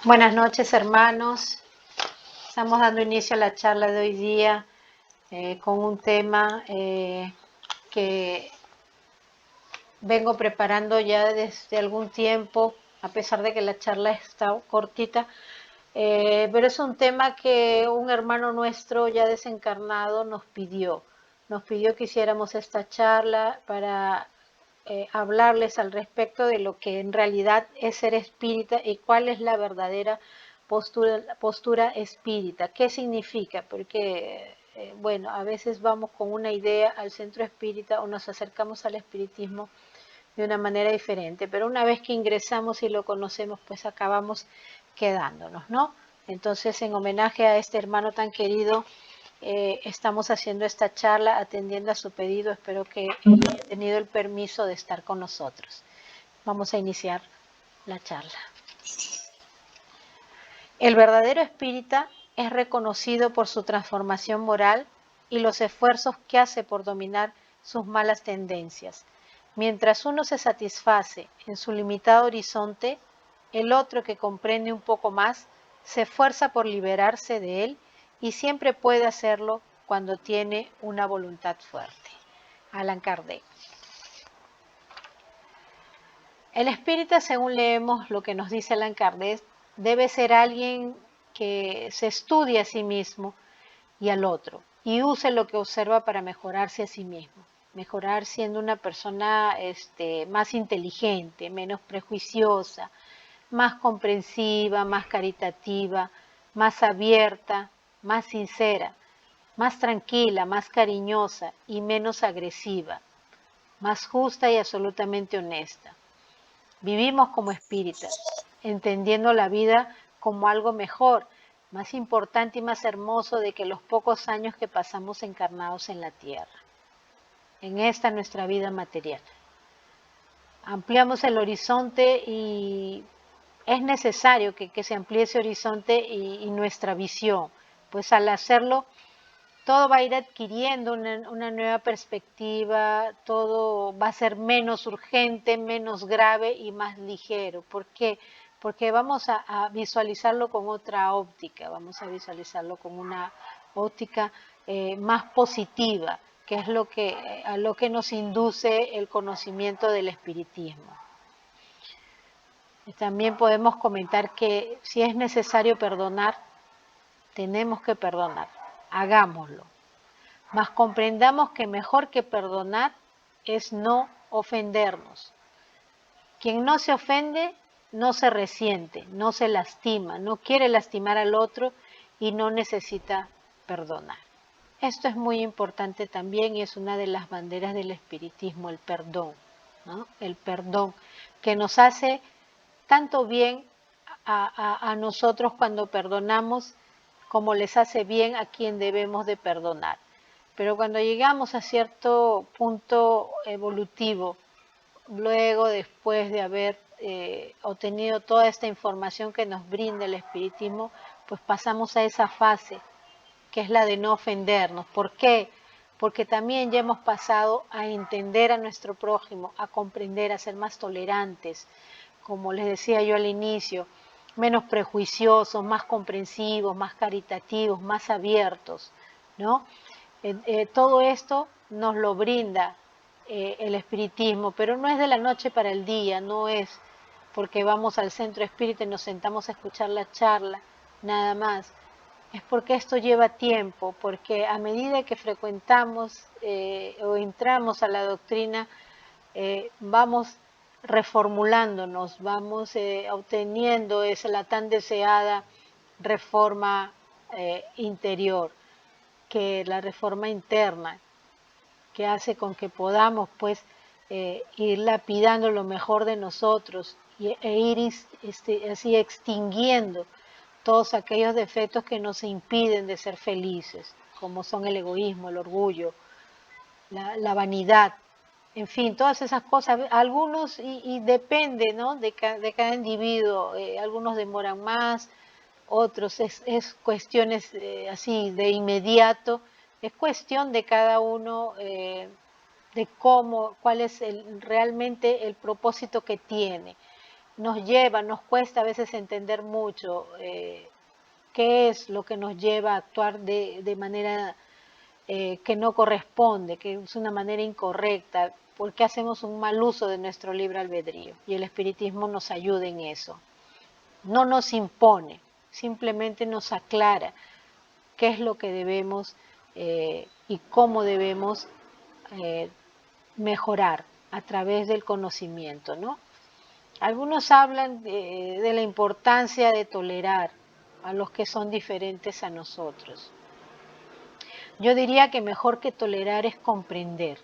Buenas noches, hermanos. Estamos dando inicio a la charla de hoy día con un tema que vengo preparando ya desde algún tiempo, a pesar de que la charla está cortita, pero es un tema que un hermano nuestro ya desencarnado nos pidió. Nos pidió que hiciéramos esta charla para hablarles al respecto de lo que en realidad es ser espírita y cuál es la verdadera postura espírita. ¿Qué significa? Porque, bueno, a veces vamos con una idea al centro espírita o nos acercamos al espiritismo de una manera diferente, pero una vez que ingresamos y lo conocemos, pues acabamos quedándonos, ¿no? Entonces, en homenaje a este hermano tan querido, estamos haciendo esta charla atendiendo a su pedido. Espero que haya tenido el permiso de estar con nosotros. Vamos a iniciar la charla. El verdadero espírita es reconocido por su transformación moral y los esfuerzos que hace por dominar sus malas tendencias. Mientras uno se satisface en su limitado horizonte, el otro, que comprende un poco más, se esfuerza por liberarse de él y siempre puede hacerlo cuando tiene una voluntad fuerte. Allan Kardec. El espírita, según leemos lo que nos dice Allan Kardec, debe ser alguien que se estudie a sí mismo y al otro y use lo que observa para mejorarse a sí mismo. Mejorar siendo una persona más inteligente, menos prejuiciosa, más comprensiva, más caritativa, más abierta, más sincera, más tranquila, más cariñosa y menos agresiva, más justa y absolutamente honesta. Vivimos como espíritas, entendiendo la vida como algo mejor, más importante y más hermoso de que los pocos años que pasamos encarnados en la tierra, en esta nuestra vida material. Ampliamos el horizonte y es necesario que se amplíe ese horizonte y nuestra visión, pues al hacerlo todo va a ir adquiriendo una nueva perspectiva, todo va a ser menos urgente, menos grave y más ligero. ¿Por qué? Porque vamos a visualizarlo con otra óptica, vamos a visualizarlo con una óptica más positiva, que es a lo que nos induce el conocimiento del espiritismo. También podemos comentar que si es necesario perdonar, tenemos que perdonar, hagámoslo. Mas comprendamos que mejor que perdonar es no ofendernos. Quien no se ofende no se resiente, no se lastima, no quiere lastimar al otro y no necesita perdonar. Esto es muy importante también y es una de las banderas del espiritismo, el perdón, ¿no? El perdón que nos hace tanto bien a nosotros cuando perdonamos como les hace bien a quien debemos de perdonar. Pero cuando llegamos a cierto punto evolutivo, luego después de haber obtenido toda esta información que nos brinda el espiritismo, pues pasamos a esa fase, que es la de no ofendernos. ¿Por qué? Porque también ya hemos pasado a entender a nuestro prójimo, a comprender, a ser más tolerantes, como les decía yo al inicio, menos prejuiciosos, más comprensivos, más caritativos, más abiertos, ¿no? Todo esto nos lo brinda el espiritismo, pero no es de la noche para el día, no es porque vamos al centro espírita y nos sentamos a escuchar la charla, nada más. Es porque esto lleva tiempo, porque a medida que frecuentamos o entramos a la doctrina, vamos reformulándonos, vamos obteniendo esa la tan deseada reforma interior, que la reforma interna, que hace con que podamos pues ir lapidando lo mejor de nosotros e ir así extinguiendo todos aquellos defectos que nos impiden de ser felices, como son el egoísmo, el orgullo, la vanidad, en fin, todas esas cosas. Algunos, y depende, ¿no?, de cada individuo, algunos demoran más, otros es cuestiones así de inmediato, es cuestión de cada uno de cuál es realmente el propósito que tiene. nos cuesta a veces entender mucho qué es lo que nos lleva a actuar de manera que no corresponde, que es una manera incorrecta, porque hacemos un mal uso de nuestro libre albedrío. Y el espiritismo nos ayuda en eso. No nos impone, simplemente nos aclara qué es lo que debemos y cómo debemos eh, mejorar a través del conocimiento, ¿no? Algunos hablan de la importancia de tolerar a los que son diferentes a nosotros. Yo diría que mejor que tolerar es comprender,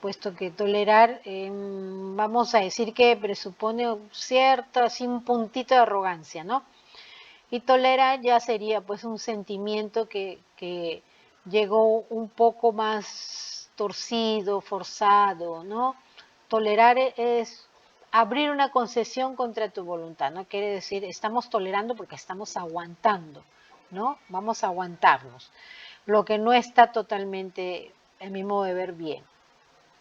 puesto que tolerar, vamos a decir que presupone cierto, así un puntito de arrogancia, ¿no? Y tolerar ya sería pues un sentimiento que llegó un poco más torcido, forzado, ¿no? Tolerar es abrir una concesión contra tu voluntad, no quiere decir estamos tolerando porque estamos aguantando, ¿no? Vamos a aguantarnos, lo que no está totalmente, en mi modo de ver, bien.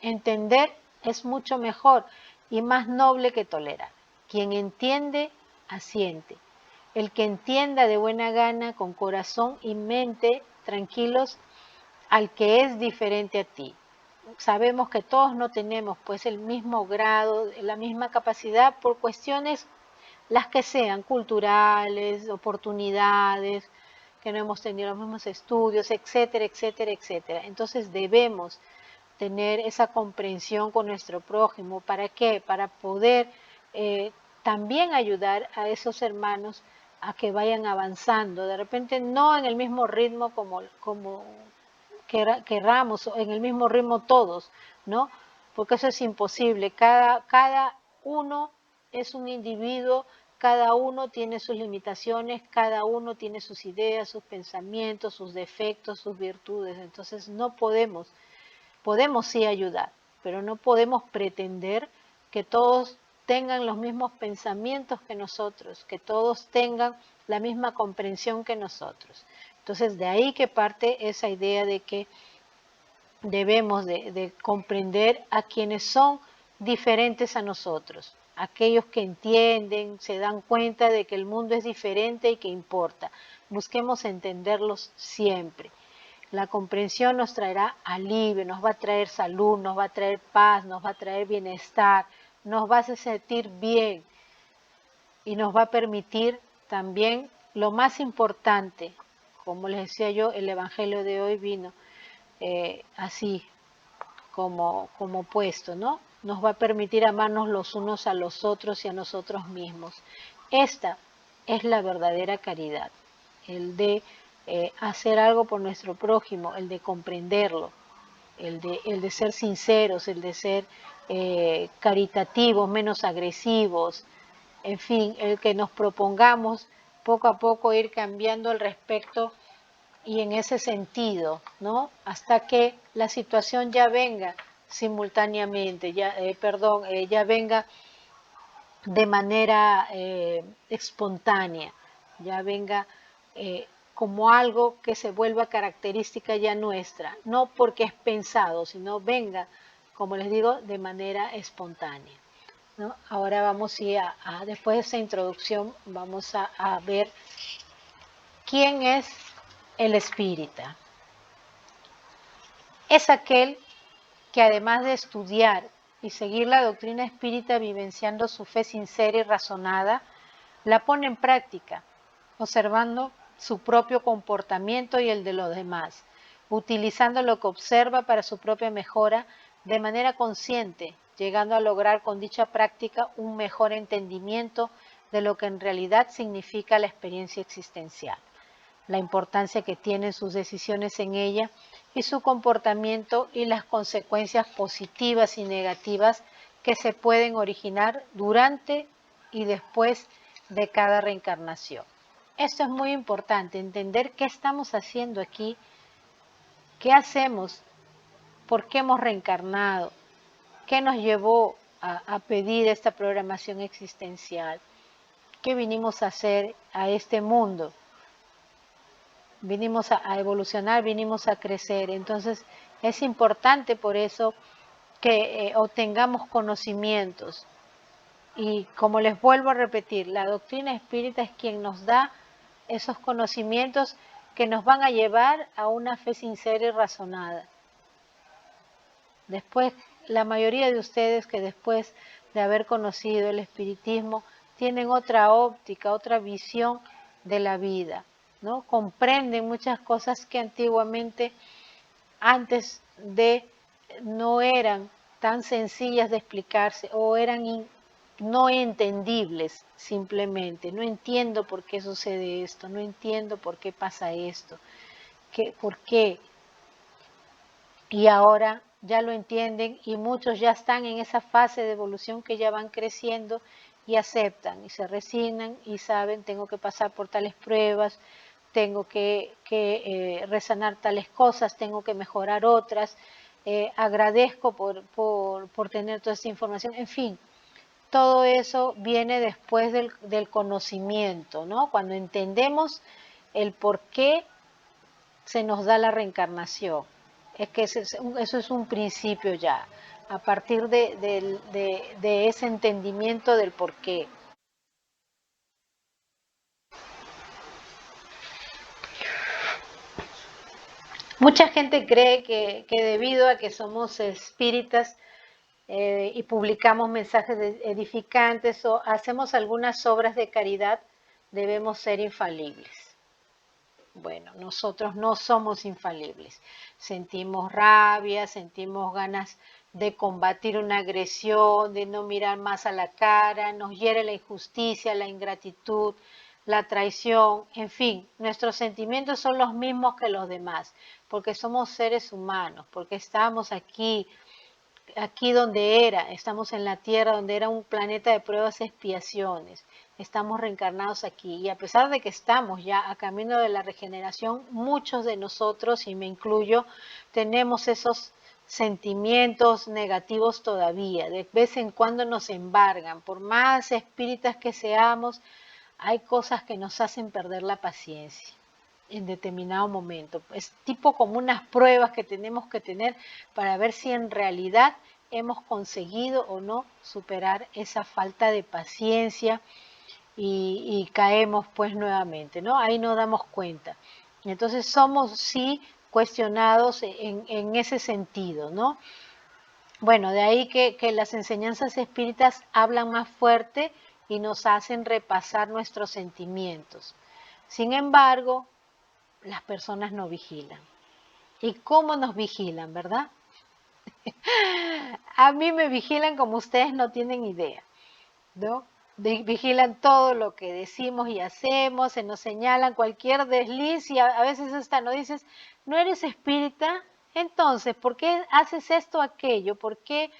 Entender es mucho mejor y más noble que tolerar. Quien entiende, asiente. El que entienda de buena gana, con corazón y mente tranquilos, al que es diferente a ti. Sabemos que todos no tenemos pues el mismo grado, la misma capacidad por cuestiones las que sean, culturales, oportunidades, que no hemos tenido los mismos estudios, etcétera, etcétera, etcétera. Entonces debemos tener esa comprensión con nuestro prójimo. ¿Para qué? Para poder también ayudar a esos hermanos a que vayan avanzando. De repente no en el mismo ritmo como querramos, o en el mismo ritmo todos, ¿no? Porque eso es imposible. Cada uno es un individuo, cada uno tiene sus limitaciones, cada uno tiene sus ideas, sus pensamientos, sus defectos, sus virtudes. Entonces no podemos sí ayudar, pero no podemos pretender que todos tengan los mismos pensamientos que nosotros, que todos tengan la misma comprensión que nosotros. Entonces, de ahí que parte esa idea de que debemos de comprender a quienes son diferentes a nosotros, aquellos que entienden, se dan cuenta de que el mundo es diferente y que importa. Busquemos entenderlos siempre. La comprensión nos traerá alivio, nos va a traer salud, nos va a traer paz, nos va a traer bienestar, nos va a hacer sentir bien y nos va a permitir también lo más importante, como les decía yo, el Evangelio de hoy vino así como puesto, ¿no? Nos va a permitir amarnos los unos a los otros y a nosotros mismos. Esta es la verdadera caridad, el de hacer algo por nuestro prójimo, el de comprenderlo, el de ser sinceros, el de ser caritativos, menos agresivos, en fin, el que nos propongamos poco a poco ir cambiando al respecto y en ese sentido, ¿no? Hasta que la situación ya venga simultáneamente, ya venga de manera espontánea, ya venga como algo que se vuelva característica ya nuestra, no porque es pensado, sino venga, como les digo, de manera espontánea, ¿no? Ahora vamos después de esa introducción, vamos a ver quién es el espírita. Es aquel que además de estudiar y seguir la doctrina espírita vivenciando su fe sincera y razonada, la pone en práctica, observando su propio comportamiento y el de los demás, utilizando lo que observa para su propia mejora de manera consciente, llegando a lograr con dicha práctica un mejor entendimiento de lo que en realidad significa la experiencia existencial, la importancia que tienen sus decisiones en ella y su comportamiento y las consecuencias positivas y negativas que se pueden originar durante y después de cada reencarnación. Esto es muy importante, entender qué estamos haciendo aquí, qué hacemos, por qué hemos reencarnado, qué nos llevó a pedir esta programación existencial, qué vinimos a hacer a este mundo. Vinimos a evolucionar, vinimos a crecer. Entonces es importante por eso que obtengamos conocimientos Y como les vuelvo a repetir, la doctrina espírita es quien nos da esos conocimientos que nos van a llevar a una fe sincera y razonada. Después, la mayoría de ustedes que después de haber conocido el espiritismo tienen otra óptica, otra visión de la vida, ¿no? Comprenden muchas cosas que antiguamente, antes de, no eran tan sencillas de explicarse o eran no entendibles simplemente. No entiendo por qué sucede esto, no entiendo por qué pasa esto, por qué. Y ahora ya lo entienden y muchos ya están en esa fase de evolución que ya van creciendo y aceptan y se resignan y saben, tengo que pasar por tales pruebas, tengo que resanar tales cosas, tengo que mejorar otras, agradezco por tener toda esta información, en fin. Todo eso viene después del conocimiento, ¿no? Cuando entendemos el por qué se nos da la reencarnación. Es que eso es un principio ya, a partir de ese entendimiento del por qué. Mucha gente cree que debido a que somos espíritas y publicamos mensajes edificantes o hacemos algunas obras de caridad, debemos ser infalibles. Bueno, nosotros no somos infalibles. Sentimos rabia, sentimos ganas de combatir una agresión, de no mirar más a la cara, nos hiere la injusticia, la ingratitud, la traición, en fin, nuestros sentimientos son los mismos que los demás, porque somos seres humanos, porque estamos aquí donde estamos en la Tierra, donde era un planeta de pruebas y expiaciones, estamos reencarnados aquí, y a pesar de que estamos ya a camino de la regeneración, muchos de nosotros, y me incluyo, tenemos esos sentimientos negativos todavía, de vez en cuando nos embargan, por más espíritas que seamos, hay cosas que nos hacen perder la paciencia en determinado momento. Es tipo como unas pruebas que tenemos que tener para ver si en realidad hemos conseguido o no superar esa falta de paciencia y caemos pues nuevamente, ¿no? Ahí nos damos cuenta. Entonces somos sí cuestionados en ese sentido, ¿no? Bueno, de ahí que las enseñanzas espíritas hablan más fuerte y nos hacen repasar nuestros sentimientos. Sin embargo, las personas no vigilan. ¿Y cómo nos vigilan, verdad? A mí me vigilan como ustedes no tienen idea, ¿no? Vigilan todo lo que decimos y hacemos, se nos señalan cualquier desliz y a veces hasta nos dices, ¿no eres espírita? Entonces, ¿por qué haces esto o aquello? ¿Por qué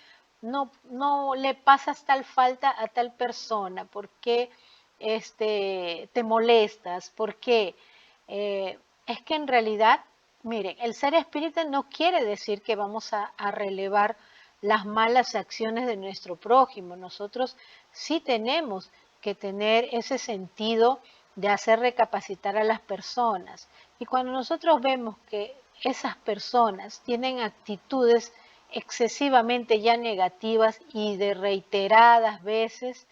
no le pasas tal falta a tal persona? ¿Por qué te molestas? ¿Por qué? Es que en realidad, miren, el ser espírita no quiere decir que vamos a relevar las malas acciones de nuestro prójimo. Nosotros sí tenemos que tener ese sentido de hacer recapacitar a las personas. Y cuando nosotros vemos que esas personas tienen actitudes excesivamente ya negativas y de reiteradas veces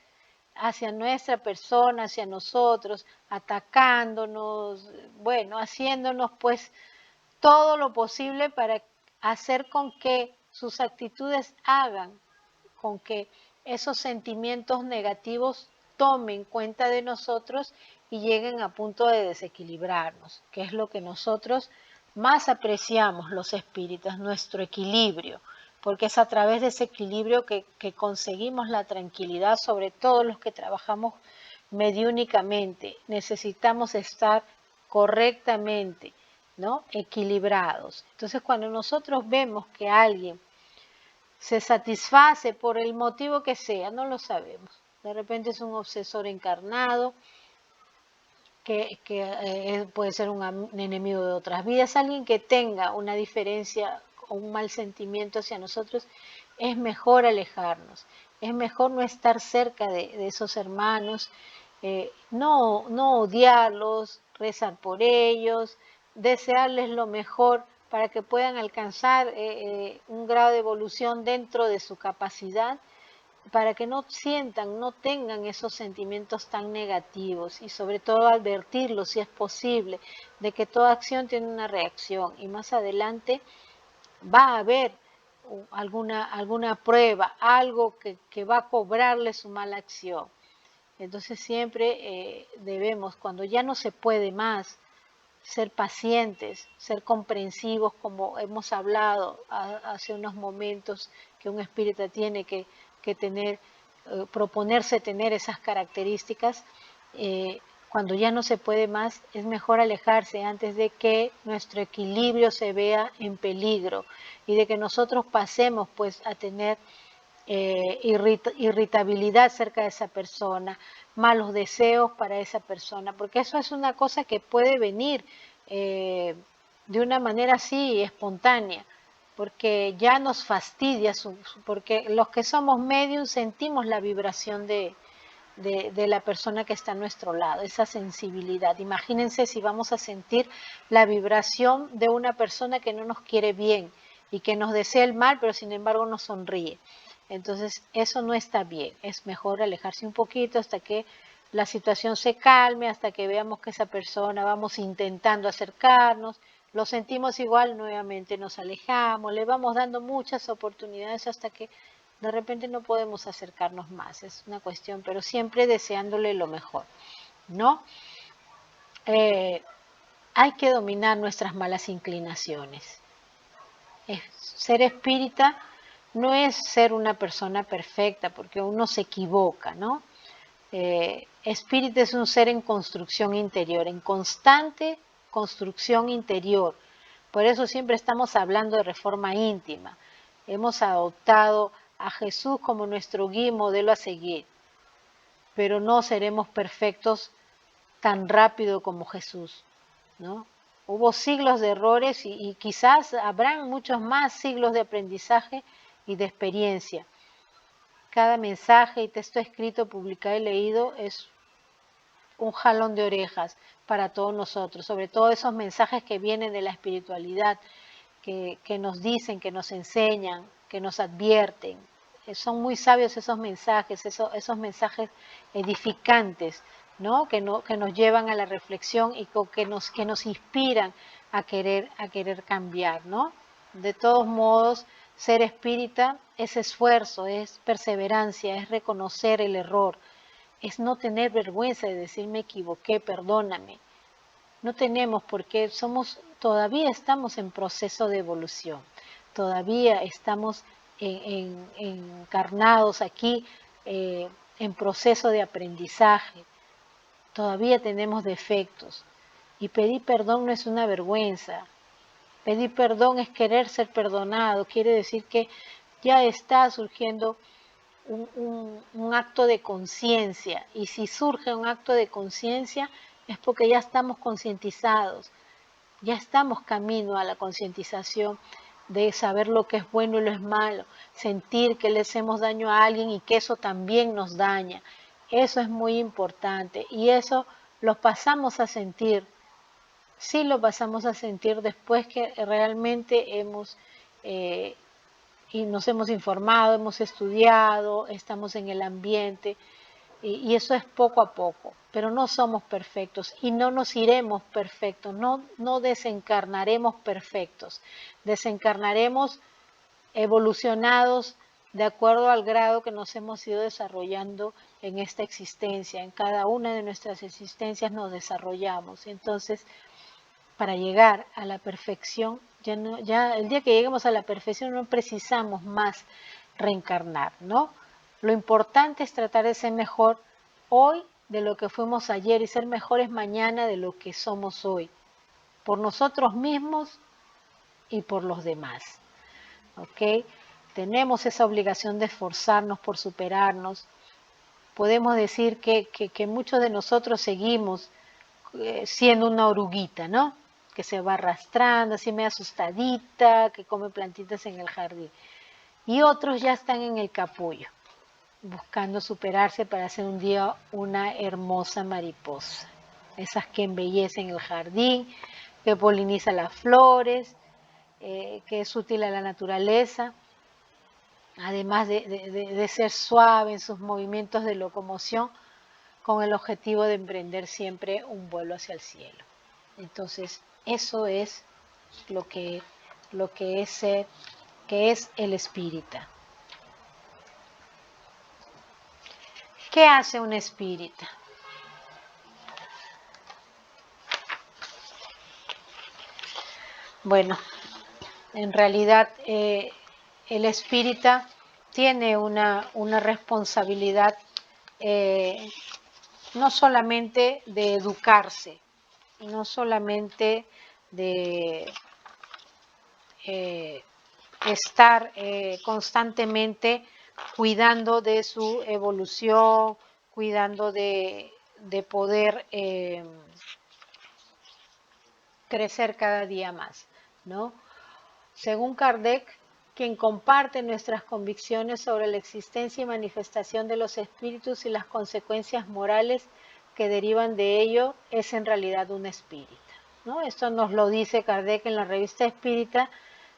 hacia nuestra persona, hacia nosotros, atacándonos, bueno, haciéndonos pues todo lo posible para hacer con que sus actitudes hagan con que esos sentimientos negativos tomen cuenta de nosotros y lleguen a punto de desequilibrarnos, que es lo que nosotros más apreciamos los espíritas, nuestro equilibrio, porque es a través de ese equilibrio que conseguimos la tranquilidad, sobre todo los que trabajamos mediúnicamente. Necesitamos estar correctamente, ¿no? Equilibrados. Entonces, cuando nosotros vemos que alguien se satisface por el motivo que sea, no lo sabemos. De repente es un obsesor encarnado, que puede ser un enemigo de otras vidas, alguien que tenga una diferencia o un mal sentimiento hacia nosotros, es mejor alejarnos, es mejor no estar cerca de esos hermanos, no odiarlos, rezar por ellos, desearles lo mejor para que puedan alcanzar un grado de evolución dentro de su capacidad para que no sientan, no tengan esos sentimientos tan negativos y sobre todo advertirlos si es posible de que toda acción tiene una reacción y más adelante va a haber alguna prueba, algo que va a cobrarle su mala acción. Entonces siempre debemos, cuando ya no se puede más, ser pacientes, ser comprensivos, como hemos hablado hace unos momentos, que un espírita tiene que tener, proponerse tener esas características. Cuando ya no se puede más, es mejor alejarse antes de que nuestro equilibrio se vea en peligro y de que nosotros pasemos pues a tener irritabilidad cerca de esa persona, malos deseos para esa persona, porque eso es una cosa que puede venir de una manera así espontánea, porque ya nos fastidia, porque los que somos medium sentimos la vibración de la persona que está a nuestro lado, esa sensibilidad. Imagínense si vamos a sentir la vibración de una persona que no nos quiere bien y que nos desea el mal, pero sin embargo nos sonríe. Entonces, eso no está bien. Es mejor alejarse un poquito hasta que la situación se calme, hasta que veamos que esa persona vamos intentando acercarnos, lo sentimos igual, nuevamente nos alejamos, le vamos dando muchas oportunidades hasta que de repente no podemos acercarnos más. Es una cuestión, pero siempre deseándole lo mejor, ¿no? Hay que dominar nuestras malas inclinaciones. Ser espírita no es ser una persona perfecta, porque uno se equivoca, ¿no? Espíritu es un ser en construcción interior, en constante construcción interior. Por eso siempre estamos hablando de reforma íntima. Hemos adoptado a Jesús como nuestro guía y modelo a seguir, pero no seremos perfectos tan rápido como Jesús, ¿no? Hubo siglos de errores y quizás habrán muchos más siglos de aprendizaje y de experiencia. Cada mensaje y texto escrito, publicado y leído es un jalón de orejas para todos nosotros, sobre todo esos mensajes que vienen de la espiritualidad, que nos dicen, que nos enseñan, que nos advierten. Son muy sabios esos mensajes, esos mensajes edificantes, ¿no? Que nos llevan a la reflexión y que nos inspiran a querer cambiar, ¿no? De todos modos, ser espírita es esfuerzo, es perseverancia, es reconocer el error, es no tener vergüenza de decir me equivoqué, perdóname. No tenemos porque todavía estamos en proceso de evolución, todavía estamos encarnados aquí en proceso de aprendizaje, todavía tenemos defectos y pedir perdón no es una vergüenza, pedir perdón es querer ser perdonado, quiere decir que ya está surgiendo un acto de conciencia y si surge un acto de conciencia es porque ya estamos concientizados, ya estamos camino a la concientización de saber lo que es bueno y lo es malo, sentir que le hacemos daño a alguien y que eso también nos daña. Eso es muy importante y eso lo pasamos a sentir, sí lo pasamos a sentir después que realmente y nos hemos informado, hemos estudiado, estamos en el ambiente y eso es poco a poco, pero no somos perfectos y no nos iremos perfectos, no desencarnaremos perfectos, desencarnaremos evolucionados de acuerdo al grado que nos hemos ido desarrollando en esta existencia, en cada una de nuestras existencias nos desarrollamos, entonces para llegar a la perfección, ya el día que lleguemos a la perfección no precisamos más reencarnar, ¿no? Lo importante es tratar de ser mejor hoy de lo que fuimos ayer y ser mejores mañana de lo que somos hoy, por nosotros mismos y por los demás, ¿ok? Tenemos esa obligación de esforzarnos por superarnos. Podemos decir que muchos de nosotros seguimos siendo una oruguita, ¿no? Que se va arrastrando, así medio asustadita, que come plantitas en el jardín. Y otros ya están en el capullo, buscando superarse para hacer un día una hermosa mariposa. Esas que embellecen el jardín, que poliniza las flores, que es útil a la naturaleza. además de ser suave en sus movimientos de locomoción, con el objetivo de emprender siempre un vuelo hacia el cielo. Entonces, eso es lo que es ser, que es el espírita. ¿Qué hace un espírita? Bueno, en realidad el espírita tiene una responsabilidad no solamente de educarse, no solamente de estar constantemente cuidando de su evolución, cuidando de poder crecer cada día más, ¿no? Según Kardec, quien comparte nuestras convicciones sobre la existencia y manifestación de los espíritus y las consecuencias morales que derivan de ello, es en realidad un espírita, ¿no? Esto nos lo dice Kardec en la revista Espírita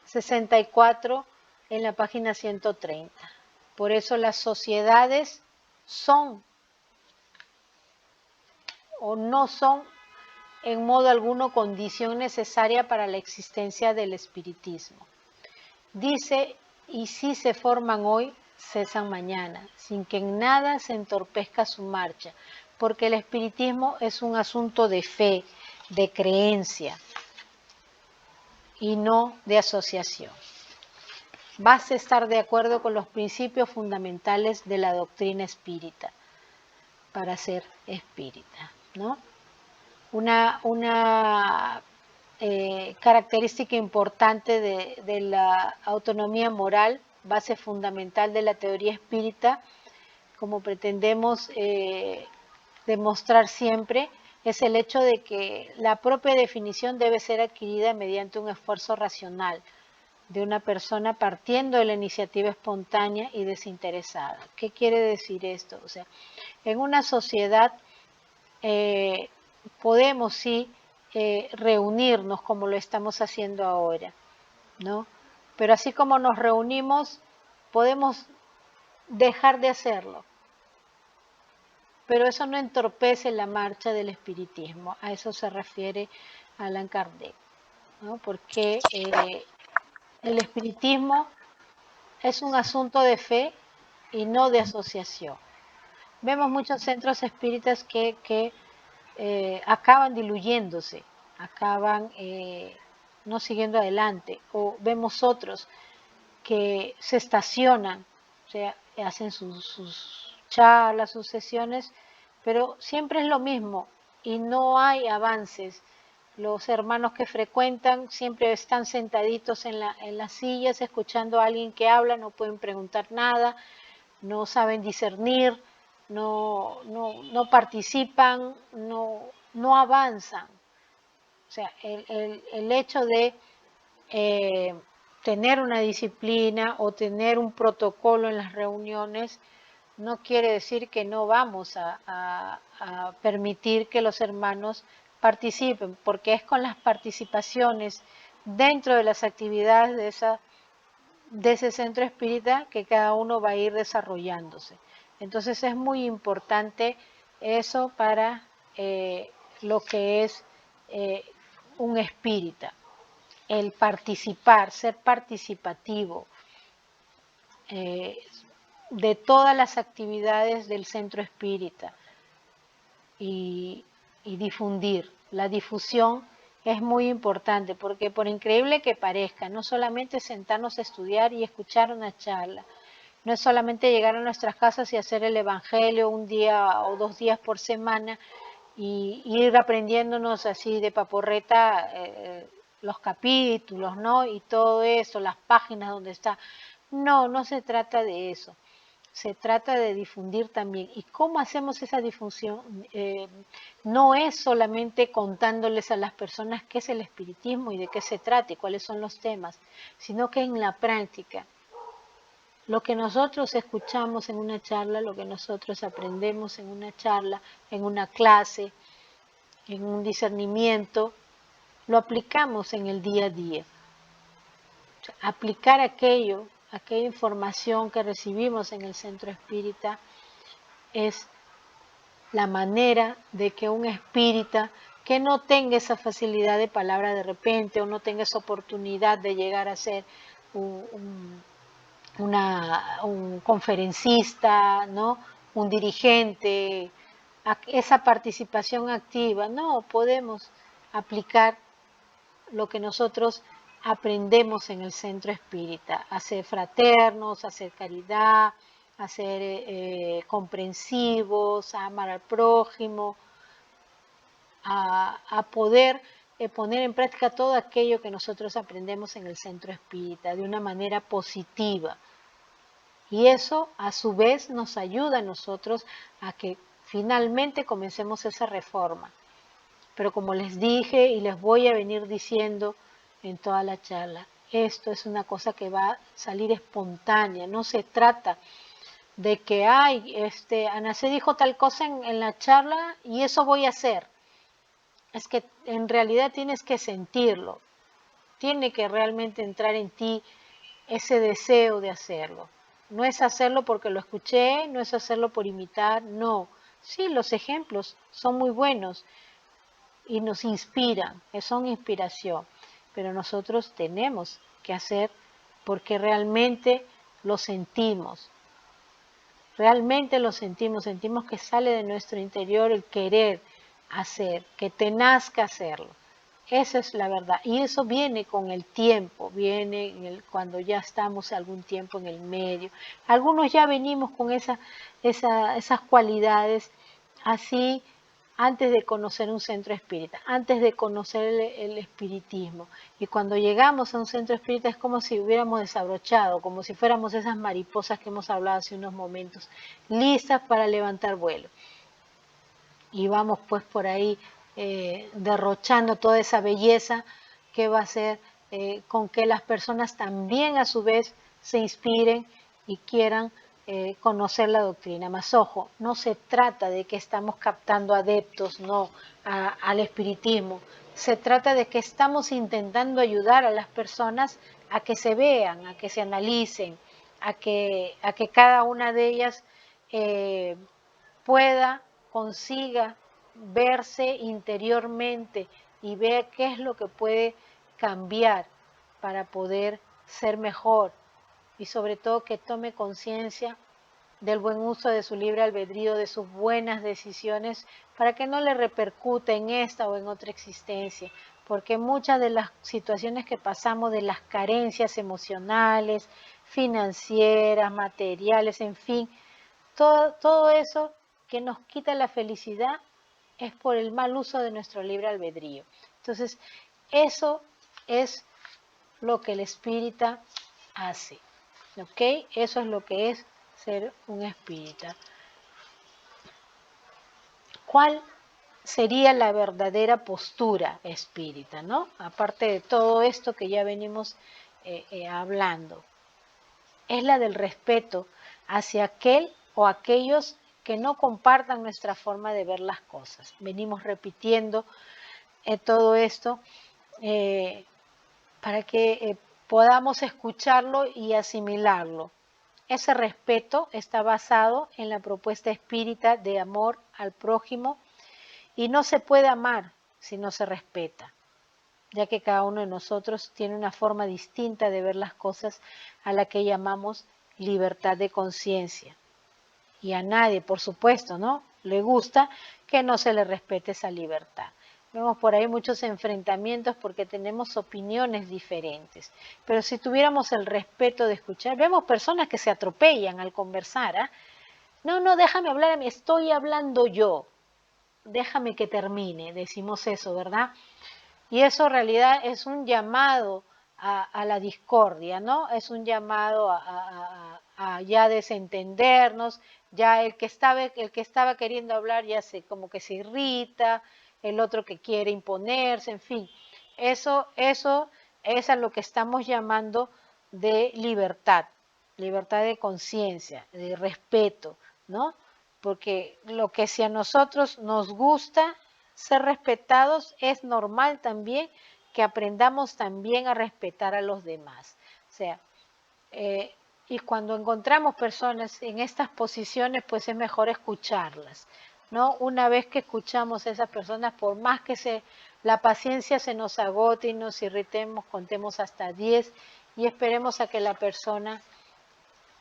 64, en la página 130. Por eso las sociedades son o no son en modo alguno condición necesaria para la existencia del espiritismo. Dice, y si se forman hoy, cesan mañana, sin que en nada se entorpezca su marcha, porque el espiritismo es un asunto de fe, de creencia, y no de asociación. Basta estar de acuerdo con los principios fundamentales de la doctrina espírita para ser espírita, ¿no? Una característica importante de la autonomía moral, base fundamental de la teoría espírita, como pretendemos demostrar siempre, es el hecho de que la propia definición debe ser adquirida mediante un esfuerzo racional de una persona partiendo de la iniciativa espontánea y desinteresada. ¿Qué quiere decir esto? O sea, en una sociedad podemos sí reunirnos como lo estamos haciendo ahora, ¿no? Pero así como nos reunimos, podemos dejar de hacerlo. Pero eso no entorpece la marcha del espiritismo. A eso se refiere Allan Kardec, ¿no? Porque el espiritismo es un asunto de fe y no de asociación. Vemos muchos centros espíritas que acaban diluyéndose, acaban no siguiendo adelante, o vemos otros que se estacionan, o sea, hacen sus charlas, sus sesiones, pero siempre es lo mismo y no hay avances. Los hermanos que frecuentan siempre están sentaditos en las sillas escuchando a alguien que habla, no pueden preguntar nada, no saben discernir, no participan, no avanzan. O sea, el hecho de tener una disciplina o tener un protocolo en las reuniones no quiere decir que no vamos a permitir que los hermanos participen, porque es con las participaciones dentro de las actividades de ese centro espírita que cada uno va a ir desarrollándose. Entonces es muy importante eso para lo que es un espírita, el participar, ser participativo de todas las actividades del centro espírita y difundir. La difusión es muy importante porque por increíble que parezca, no solamente sentarnos a estudiar y escuchar una charla, no es solamente llegar a nuestras casas y hacer el evangelio un día o 2 días por semana y ir aprendiéndonos así de paporreta los capítulos, ¿no? Y todo eso, las páginas donde está. No, no se trata de eso. Se trata de difundir también. ¿Y cómo hacemos esa difusión? No es solamente contándoles a las personas qué es el espiritismo y de qué se trata y cuáles son los temas, sino que en la práctica. Lo que nosotros escuchamos en una charla, lo que nosotros aprendemos en una charla, en una clase, en un discernimiento, lo aplicamos en el día a día. O sea, aplicar aquello aquella información que recibimos en el centro espírita es la manera de que un espírita que no tenga esa facilidad de palabra de repente o no tenga esa oportunidad de llegar a ser un, un conferencista, ¿no? Un dirigente, esa participación activa, no, podemos aplicar lo que nosotros aprendemos en el centro espírita, a ser fraternos, a hacer caridad, a ser comprensivos, a amar al prójimo, a poder poner en práctica todo aquello que nosotros aprendemos en el centro espírita de una manera positiva. Y eso a su vez nos ayuda a nosotros a que finalmente comencemos esa reforma. Pero como les dije y les voy a venir diciendo en toda la charla, esto es una cosa que va a salir espontánea, no se trata de que, Ana se dijo tal cosa en la charla y eso voy a hacer. Es que en realidad tienes que sentirlo, tiene que realmente entrar en ti ese deseo de hacerlo. No es hacerlo porque lo escuché, no es hacerlo por imitar, no. Sí, los ejemplos son muy buenos y nos inspiran, son inspiración, pero nosotros tenemos que hacer porque realmente lo sentimos, sentimos que sale de nuestro interior el querer hacer, que te nazca hacerlo. Esa es la verdad. Y eso viene con el tiempo, viene cuando ya estamos algún tiempo en el medio. Algunos ya venimos con esas cualidades así antes de conocer un centro espírita, antes de conocer el espiritismo. Y cuando llegamos a un centro espírita es como si hubiéramos desabrochado, como si fuéramos esas mariposas que hemos hablado hace unos momentos, listas para levantar vuelo. Y vamos pues por ahí derrochando toda esa belleza que va a ser con que las personas también a su vez se inspiren y quieran conocer la doctrina. Más ojo, no se trata de que estamos captando adeptos, no, al espiritismo. Se trata de que estamos intentando ayudar a las personas a que se vean, a que se analicen, a que cada una de ellas pueda, consiga verse interiormente y vea qué es lo que puede cambiar para poder ser mejor y sobre todo que tome conciencia del buen uso de su libre albedrío, de sus buenas decisiones, para que no le repercute en esta o en otra existencia, porque muchas de las situaciones que pasamos, de las carencias emocionales, financieras, materiales, en fin, todo eso que nos quita la felicidad es por el mal uso de nuestro libre albedrío. Entonces, eso es lo que el espírita hace, ¿ok? Eso es lo que es ser un espírita. ¿Cuál sería la verdadera postura espírita, ¿no? Aparte de todo esto que ya venimos hablando. Es la del respeto hacia aquel o aquellos que no compartan nuestra forma de ver las cosas. Venimos repitiendo todo esto para que podamos escucharlo y asimilarlo. Ese respeto está basado en la propuesta espírita de amor al prójimo y no se puede amar si no se respeta, ya que cada uno de nosotros tiene una forma distinta de ver las cosas a la que llamamos libertad de conciencia. Y a nadie, por supuesto, ¿no?, le gusta que no se le respete esa libertad. Vemos por ahí muchos enfrentamientos porque tenemos opiniones diferentes. Pero si tuviéramos el respeto de escuchar, vemos personas que se atropellan al conversar. ¿Ah? No, déjame hablar, estoy hablando yo. Déjame que termine, decimos eso, ¿verdad? Y eso en realidad es un llamado a la discordia, ¿no? Es un llamado a ya desentendernos, ya el que estaba queriendo hablar ya como que se irrita, el otro que quiere imponerse, en fin. Eso es a lo que estamos llamando de libertad de conciencia, de respeto, ¿no? Porque lo que si a nosotros nos gusta ser respetados, es normal también que aprendamos también a respetar a los demás. O sea, y cuando encontramos personas en estas posiciones, pues es mejor escucharlas, ¿no? Una vez que escuchamos a esas personas, por más que la paciencia se nos agote y nos irritemos, contemos hasta 10 y esperemos a que la persona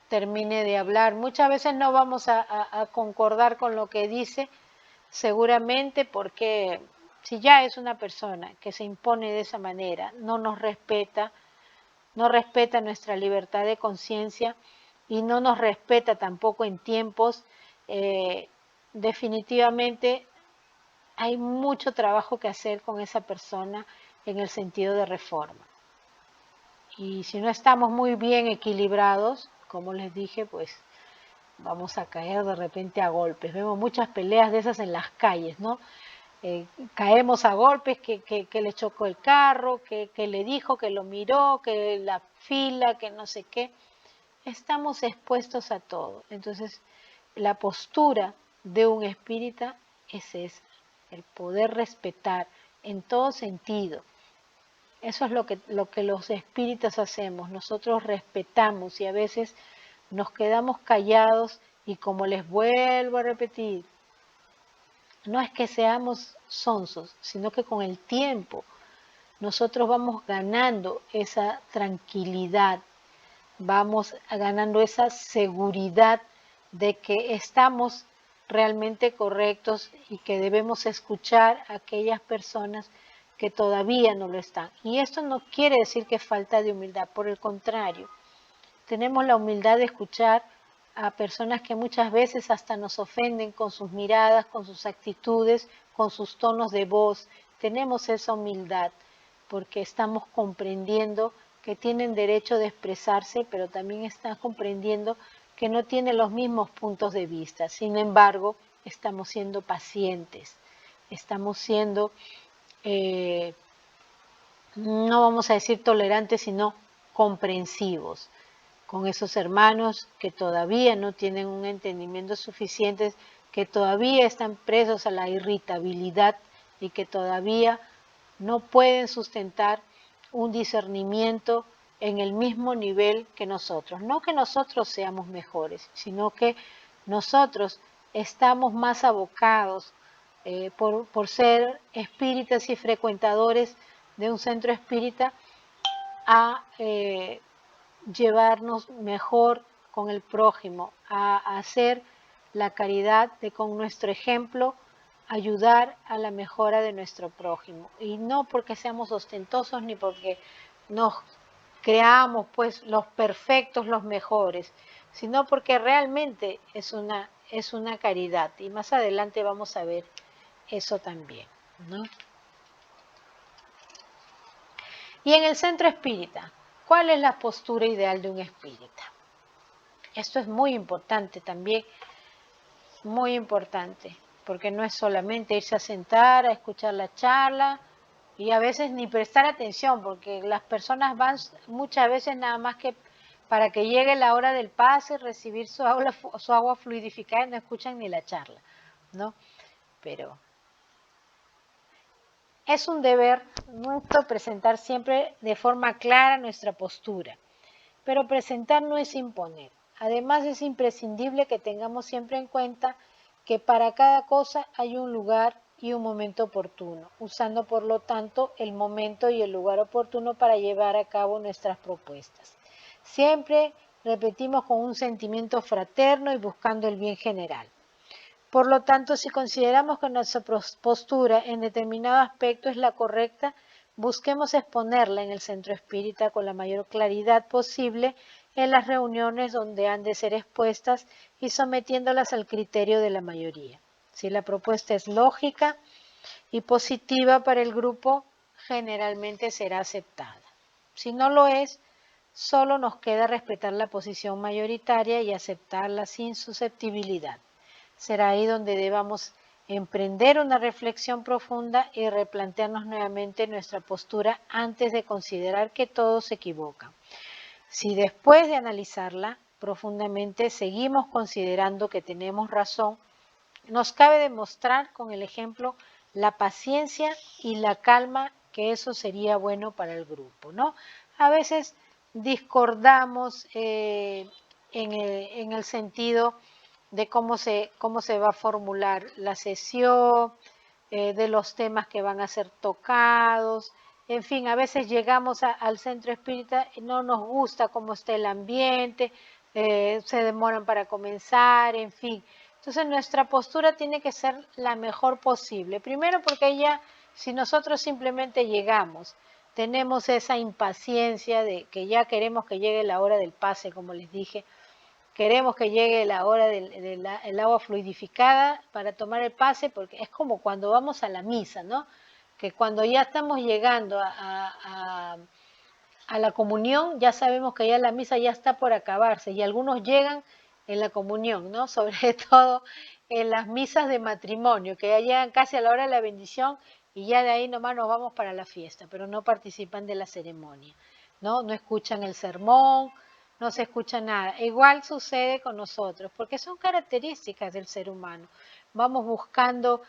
termine de hablar. Muchas veces no vamos a concordar con lo que dice, seguramente porque si ya es una persona que se impone de esa manera, no nos respeta, no respeta nuestra libertad de conciencia y no nos respeta tampoco en tiempos, definitivamente hay mucho trabajo que hacer con esa persona en el sentido de reforma. Y si no estamos muy bien equilibrados, como les dije, pues vamos a caer de repente a golpes. Vemos muchas peleas de esas en las calles, ¿no? Caemos a golpes, que le chocó el carro, que le dijo, que lo miró, que la fila, que no sé qué. Estamos expuestos a todo. Entonces, la postura de un espírita es esa, el poder respetar en todo sentido. Eso es lo que los espíritas hacemos. Nosotros respetamos y a veces nos quedamos callados y como les vuelvo a repetir, no es que seamos sonsos, sino que con el tiempo nosotros vamos ganando esa tranquilidad, vamos ganando esa seguridad de que estamos realmente correctos y que debemos escuchar a aquellas personas que todavía no lo están. Y esto no quiere decir que falta de humildad, por el contrario, tenemos la humildad de escuchar a personas que muchas veces hasta nos ofenden con sus miradas, con sus actitudes, con sus tonos de voz. Tenemos esa humildad porque estamos comprendiendo que tienen derecho de expresarse, pero también están comprendiendo que no tienen los mismos puntos de vista. Sin embargo, estamos siendo pacientes, estamos siendo, no vamos a decir tolerantes, sino comprensivos con esos hermanos que todavía no tienen un entendimiento suficiente, que todavía están presos a la irritabilidad y que todavía no pueden sustentar un discernimiento en el mismo nivel que nosotros. No que nosotros seamos mejores, sino que nosotros estamos más abocados por ser espíritas y frecuentadores de un centro espírita a llevarnos mejor con el prójimo, a hacer la caridad de con nuestro ejemplo ayudar a la mejora de nuestro prójimo. Y no porque seamos ostentosos ni porque nos creamos pues los perfectos, los mejores, sino porque realmente es una caridad. Y más adelante vamos a ver eso también, ¿no? Y en el centro espírita, ¿cuál es la postura ideal de un espírita? Esto es muy importante también, muy importante, porque no es solamente irse a sentar, a escuchar la charla y a veces ni prestar atención, porque las personas van muchas veces nada más que para que llegue la hora del pase, recibir su agua fluidificada y no escuchan ni la charla, ¿no? Pero es un deber nuestro presentar siempre de forma clara nuestra postura, pero presentar no es imponer. Además es imprescindible que tengamos siempre en cuenta que para cada cosa hay un lugar y un momento oportuno, usando por lo tanto el momento y el lugar oportuno para llevar a cabo nuestras propuestas. Siempre repetimos con un sentimiento fraterno y buscando el bien general. Por lo tanto, si consideramos que nuestra postura en determinado aspecto es la correcta, busquemos exponerla en el centro espírita con la mayor claridad posible en las reuniones donde han de ser expuestas y sometiéndolas al criterio de la mayoría. Si la propuesta es lógica y positiva para el grupo, generalmente será aceptada. Si no lo es, solo nos queda respetar la posición mayoritaria y aceptarla sin susceptibilidad. Será ahí donde debamos emprender una reflexión profunda y replantearnos nuevamente nuestra postura antes de considerar que todos se equivocan. Si después de analizarla profundamente seguimos considerando que tenemos razón, nos cabe demostrar con el ejemplo la paciencia y la calma que eso sería bueno para el grupo, ¿no? A veces discordamos en el sentido de cómo se va a formular la sesión, de los temas que van a ser tocados. En fin, a veces llegamos al centro espírita y no nos gusta cómo está el ambiente, se demoran para comenzar, en fin. Entonces nuestra postura tiene que ser la mejor posible. Primero porque ya, si nosotros simplemente llegamos, tenemos esa impaciencia de que ya queremos que llegue la hora del pase, como les dije, queremos que llegue la hora del agua fluidificada para tomar el pase, porque es como cuando vamos a la misa, ¿no? Que cuando ya estamos llegando a la comunión, ya sabemos que ya la misa ya está por acabarse y algunos llegan en la comunión, ¿no? Sobre todo en las misas de matrimonio, que ya llegan casi a la hora de la bendición y ya de ahí nomás nos vamos para la fiesta, pero no participan de la ceremonia, ¿no? No escuchan el sermón, no se escucha nada. Igual sucede con nosotros, porque son características del ser humano. Vamos buscando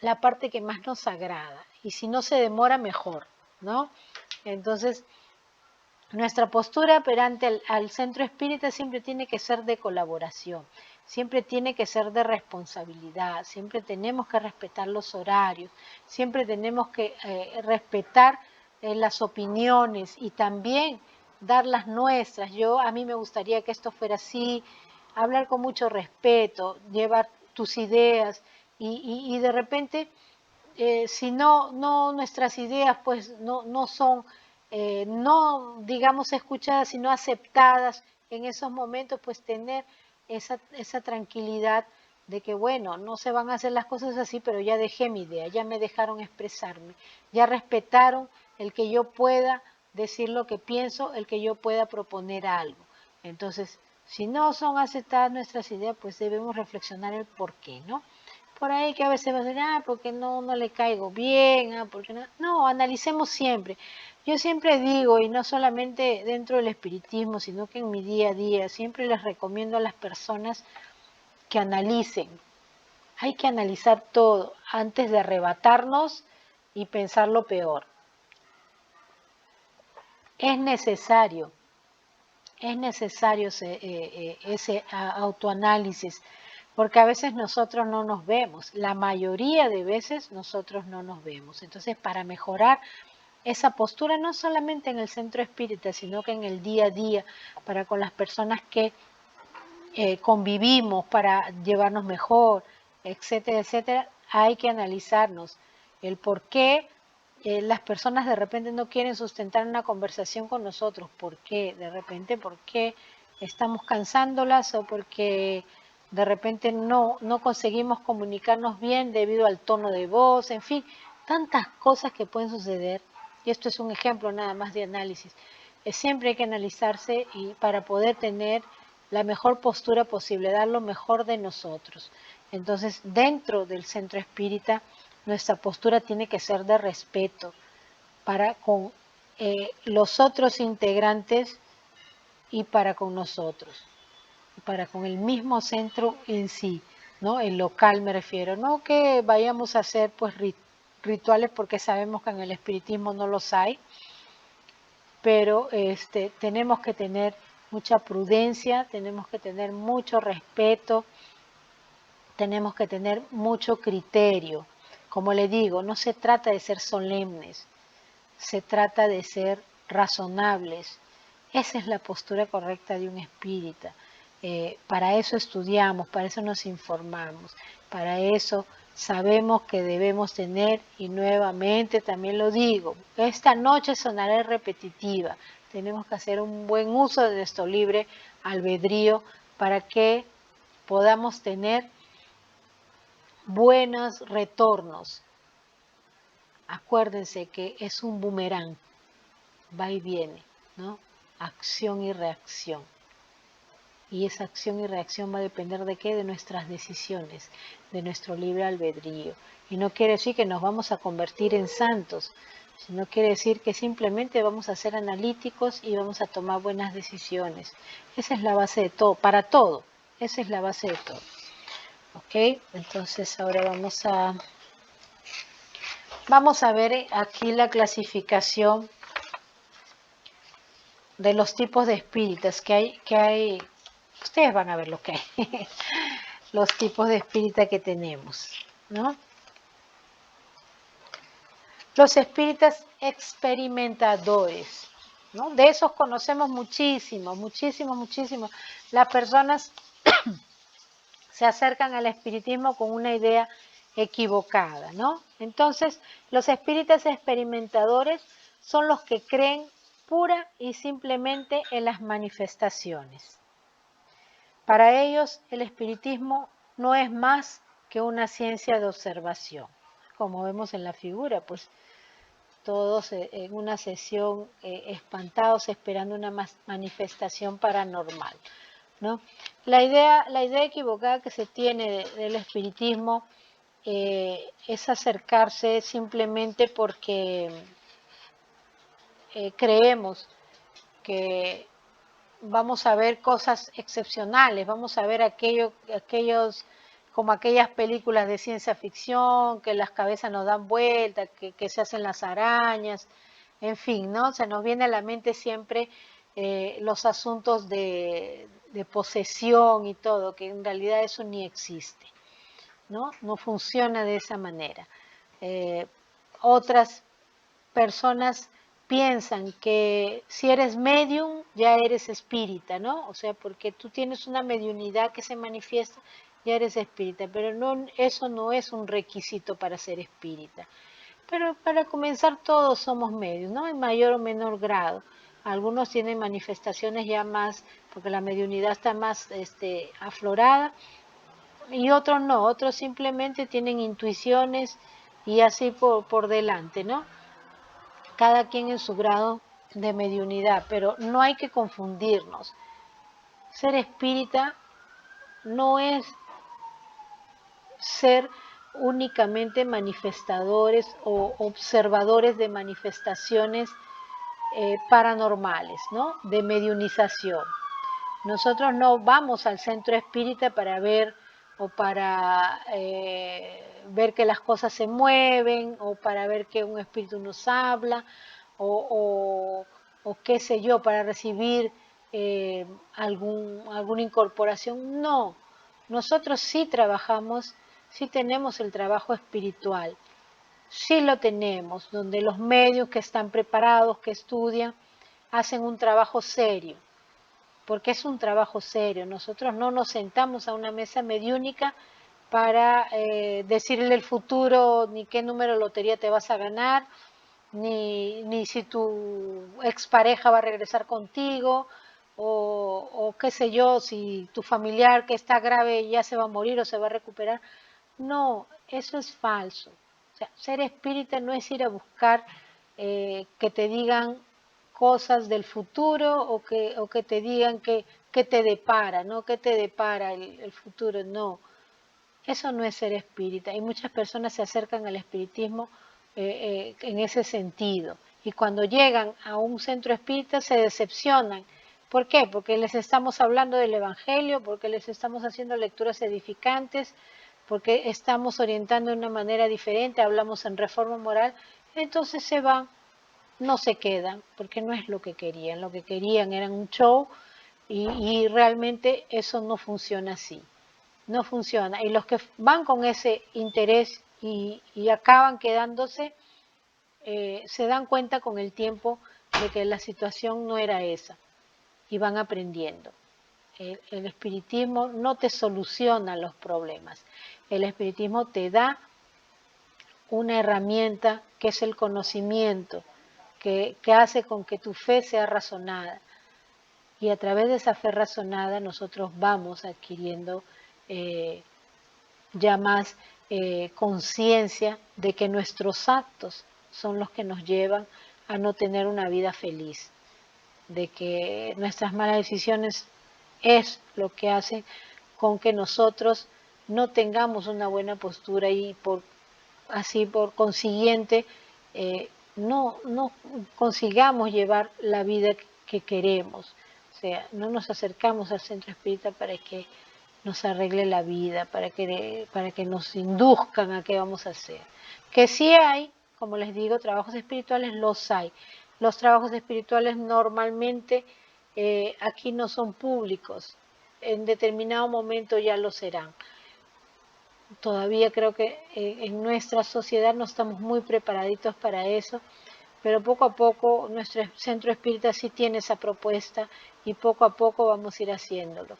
la parte que más nos agrada y si no se demora, mejor, ¿no? Entonces, nuestra postura perante al centro espírita siempre tiene que ser de colaboración, siempre tiene que ser de responsabilidad, siempre tenemos que respetar los horarios, siempre tenemos que respetar las opiniones y también dar las nuestras. A mí me gustaría que esto fuera así, hablar con mucho respeto, llevar tus ideas y de repente si no nuestras ideas pues no son, no digamos escuchadas, sino aceptadas en esos momentos, pues tener esa tranquilidad de que bueno, no se van a hacer las cosas así, pero ya dejé mi idea, ya me dejaron expresarme, ya respetaron el que yo pueda decir lo que pienso, el que yo pueda proponer algo. Entonces, si no son aceptadas nuestras ideas, pues debemos reflexionar el por qué, ¿no? Por ahí que a veces va a decir, porque no le caigo bien, porque no. No, analicemos siempre. Yo siempre digo, y no solamente dentro del espiritismo, sino que en mi día a día, siempre les recomiendo a las personas que analicen. Hay que analizar todo antes de arrebatarnos y pensar lo peor. Es necesario ese autoanálisis, porque a veces nosotros no nos vemos, la mayoría de veces nosotros no nos vemos. Entonces, para mejorar esa postura, no solamente en el centro espírita, sino que en el día a día, para con las personas que convivimos, para llevarnos mejor, etcétera, etcétera, hay que analizarnos el por qué las personas de repente no quieren sustentar una conversación con nosotros. ¿Por qué? De repente, ¿por qué estamos cansándolas o porque de repente no conseguimos comunicarnos bien debido al tono de voz? En fin, tantas cosas que pueden suceder. Y esto es un ejemplo nada más de análisis. Siempre hay que analizarse y para poder tener la mejor postura posible, dar lo mejor de nosotros. Entonces, dentro del centro espírita, nuestra postura tiene que ser de respeto para con los otros integrantes y para con nosotros, para con el mismo centro en sí, ¿no? El local me refiero, no que vayamos a hacer pues rituales porque sabemos que en el espiritismo no los hay, pero tenemos que tener mucha prudencia, tenemos que tener mucho respeto, tenemos que tener mucho criterio. Como le digo, no se trata de ser solemnes, se trata de ser razonables. Esa es la postura correcta de un espírita. Para eso estudiamos, para eso nos informamos, para eso sabemos que debemos tener, y nuevamente también lo digo, esta noche sonará repetitiva, tenemos que hacer un buen uso de nuestro libre albedrío para que podamos tener buenos retornos. Acuérdense que es un boomerang, va y viene, ¿no? Acción y reacción. Y esa acción y reacción va a depender de qué, de nuestras decisiones, de nuestro libre albedrío. Y no quiere decir que nos vamos a convertir en santos, sino quiere decir que simplemente vamos a ser analíticos y vamos a tomar buenas decisiones. Esa es la base de todo, para todo. Esa es la base de todo. ¿Ok? Entonces ahora vamos a ver aquí la clasificación de los tipos de espíritas que hay, ustedes van a ver lo que hay, los tipos de espíritas que tenemos, ¿no? Los espíritas experimentadores, ¿no? De esos conocemos muchísimo, muchísimo, muchísimo. Las personas se acercan al espiritismo con una idea equivocada, ¿no? Entonces, los espíritas experimentadores son los que creen pura y simplemente en las manifestaciones. Para ellos, el espiritismo no es más que una ciencia de observación, como vemos en la figura, pues todos en una sesión espantados esperando una manifestación paranormal, ¿no? La idea equivocada que se tiene del espiritismo es acercarse simplemente porque creemos que vamos a ver cosas excepcionales, vamos a ver aquellos como aquellas películas de ciencia ficción, que las cabezas nos dan vueltas, que se hacen las arañas, en fin, ¿no? Se nos viene a la mente siempre los asuntos de posesión y todo, que en realidad eso ni existe, ¿no? No funciona de esa manera. Otras personas piensan que si eres medium ya eres espírita, ¿no? O sea, porque tú tienes una mediunidad que se manifiesta, ya eres espírita, pero no, eso no es un requisito para ser espírita. Pero para comenzar todos somos medios, ¿no? En mayor o menor grado. Algunos tienen manifestaciones ya más, porque la mediunidad está más aflorada, y otros no, otros simplemente tienen intuiciones y así por delante, ¿no? Cada quien en su grado de mediunidad, pero no hay que confundirnos. Ser espírita no es ser únicamente manifestadores o observadores de manifestaciones paranormales, ¿no? De mediunización. Nosotros no vamos al centro espírita para ver o para ver que las cosas se mueven o para ver que un espíritu nos habla o qué sé yo, para recibir alguna incorporación. No, nosotros sí trabajamos, sí tenemos el trabajo espiritual, sí lo tenemos, donde los medios que están preparados, que estudian, hacen un trabajo serio, porque es un trabajo serio. Nosotros no nos sentamos a una mesa mediúnica para decirle el futuro, ni qué número de lotería te vas a ganar, ni si tu expareja va a regresar contigo, o qué sé yo, si tu familiar que está grave ya se va a morir o se va a recuperar. No, eso es falso. O sea, ser espírita no es ir a buscar que te digan cosas del futuro o que te digan que te depara, ¿no? ¿Qué te depara el futuro? No, eso no es ser espírita. Y muchas personas se acercan al espiritismo en ese sentido. Y cuando llegan a un centro espírita se decepcionan. ¿Por qué? Porque les estamos hablando del Evangelio, porque les estamos haciendo lecturas edificantes, porque estamos orientando de una manera diferente, hablamos en reforma moral, entonces se van, no se quedan, porque no es lo que querían era un show y realmente eso no funciona así, no funciona. Y los que van con ese interés y acaban quedándose, se dan cuenta con el tiempo de que la situación no era esa y van aprendiendo. El espiritismo no te soluciona los problemas, el espiritismo te da una herramienta que es el conocimiento, que hace con que tu fe sea razonada. Y a través de esa fe razonada nosotros vamos adquiriendo ya más conciencia de que nuestros actos son los que nos llevan a no tener una vida feliz, de que nuestras malas decisiones es lo que hace con que nosotros no tengamos una buena postura y por consiguiente no consigamos llevar la vida que queremos. O sea, no nos acercamos al centro espírita para que nos arregle la vida, para que nos induzcan a qué vamos a hacer. Que sí hay, como les digo, trabajos espirituales los hay. Los trabajos espirituales normalmente aquí no son públicos, en determinado momento ya lo serán. Todavía creo que en nuestra sociedad no estamos muy preparaditos para eso, pero poco a poco nuestro centro espírita sí tiene esa propuesta y poco a poco vamos a ir haciéndolo.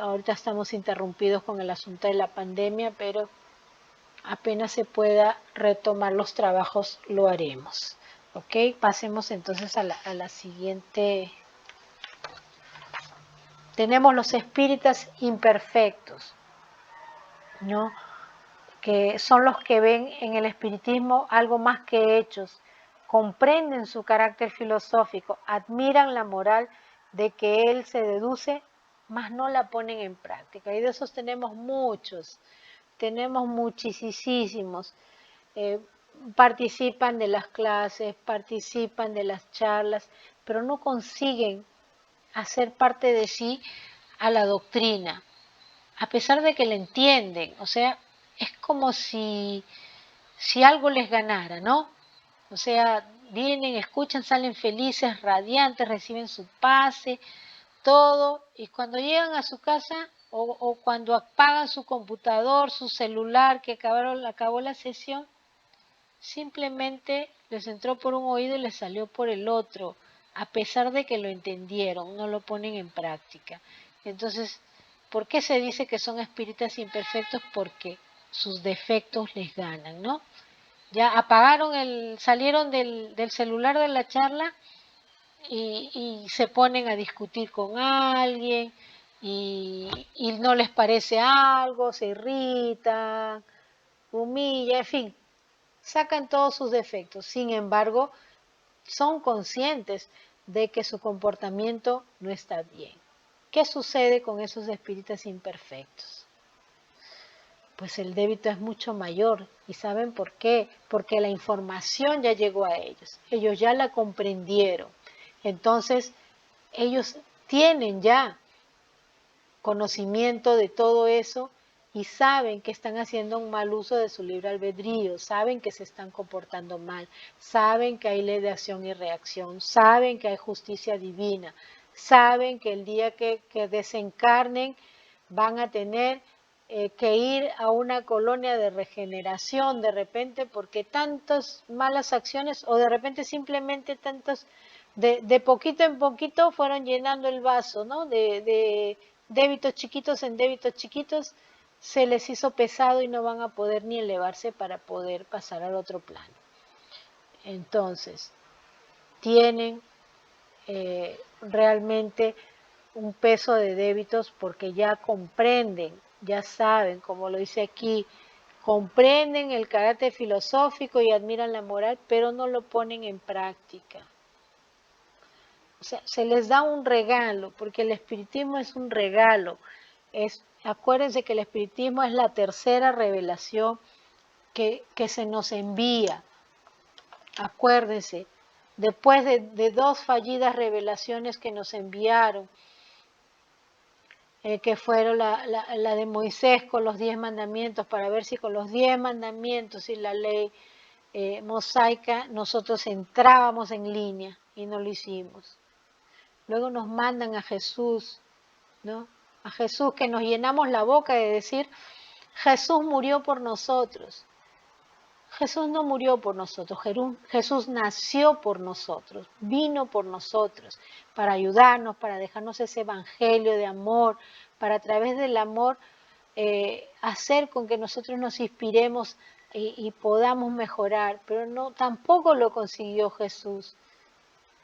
Ahorita estamos interrumpidos con el asunto de la pandemia, pero apenas se pueda retomar los trabajos lo haremos. Ok, pasemos entonces a la siguiente. Tenemos los espíritas imperfectos, ¿no? Que son los que ven en el espiritismo algo más que hechos, comprenden su carácter filosófico, admiran la moral de que él se deduce, mas no la ponen en práctica. Y de esos tenemos muchísimos. Participan de las clases, participan de las charlas, pero no consiguen hacer parte de sí a la doctrina, a pesar de que la entienden. O sea, es como si algo les ganara, ¿no? O sea, vienen, escuchan, salen felices, radiantes, reciben su pase, todo, y cuando llegan a su casa o cuando apagan su computador, su celular, que acabó la sesión, simplemente les entró por un oído y les salió por el otro, a pesar de que lo entendieron, no lo ponen en práctica. Entonces, ¿por qué se dice que son espíritas imperfectos? Porque sus defectos les ganan, ¿no? Ya salieron del celular de la charla y se ponen a discutir con alguien y no les parece algo, se irritan, humilla, en fin, sacan todos sus defectos. Sin embargo, son conscientes de que su comportamiento no está bien. ¿Qué sucede con esos espíritus imperfectos? Pues el débito es mucho mayor. ¿Y saben por qué? Porque la información ya llegó a ellos. Ellos ya la comprendieron. Entonces, ellos tienen ya conocimiento de todo eso y saben que están haciendo un mal uso de su libre albedrío, saben que se están comportando mal, saben que hay ley de acción y reacción, saben que hay justicia divina, saben que el día que desencarnen van a tener que ir a una colonia de regeneración de repente porque tantas malas acciones o de repente simplemente tantos de poquito en poquito fueron llenando el vaso, ¿no? De débitos chiquitos en débitos chiquitos, se les hizo pesado y no van a poder ni elevarse para poder pasar al otro plano. Entonces, tienen realmente un peso de débitos porque ya comprenden, ya saben, como lo dice aquí, comprenden el carácter filosófico y admiran la moral, pero no lo ponen en práctica. O sea, se les da un regalo, porque el espiritismo es un regalo. Acuérdense que el espiritismo es la tercera revelación que se nos envía. Acuérdense, después de dos fallidas revelaciones que nos enviaron, que fueron la de Moisés con los 10 mandamientos, para ver si con los 10 mandamientos y la ley mosaica nosotros entrábamos en línea y no lo hicimos. Luego nos mandan a Jesús, ¿no? A Jesús, que nos llenamos la boca de decir, Jesús murió por nosotros. Jesús no murió por nosotros, Jesús nació por nosotros, vino por nosotros, para ayudarnos, para dejarnos ese evangelio de amor, para a través del amor hacer con que nosotros nos inspiremos y podamos mejorar, pero no, tampoco lo consiguió Jesús,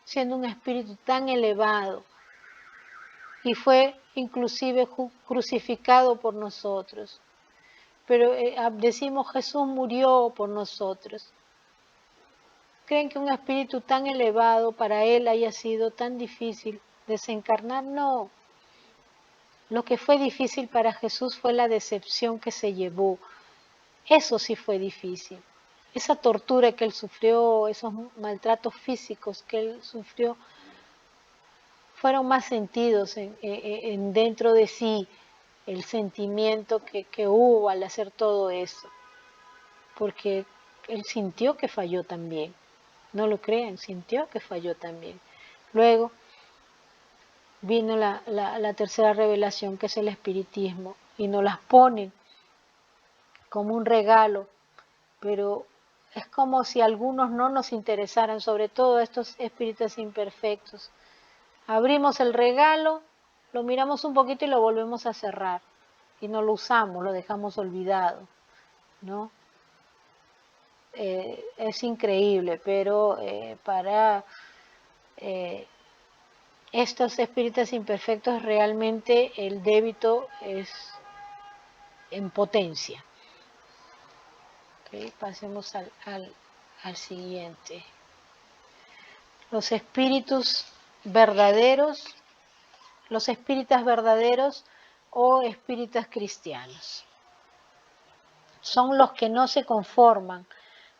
siendo un espíritu tan elevado, y fue inclusive crucificado por nosotros. Pero decimos Jesús murió por nosotros. ¿Creen que un espíritu tan elevado para él haya sido tan difícil desencarnar? No. Lo que fue difícil para Jesús fue la decepción que se llevó. Eso sí fue difícil. Esa tortura que él sufrió, esos maltratos físicos que él sufrió, fueron más sentidos dentro de sí, el sentimiento que hubo al hacer todo eso, porque él sintió que falló también, no lo crean, sintió que falló también. Luego vino la tercera revelación, que es el espiritismo, y nos las ponen como un regalo, pero es como si algunos no nos interesaran, sobre todo estos espíritus imperfectos. Abrimos el regalo, lo miramos un poquito y lo volvemos a cerrar, y no lo usamos, lo dejamos olvidado, ¿no? Es increíble, pero para estos espíritus imperfectos realmente el débito es en potencia. Okay, pasemos al siguiente. Los espíritus verdaderos, los espíritas verdaderos o espíritas cristianos. Son los que no se conforman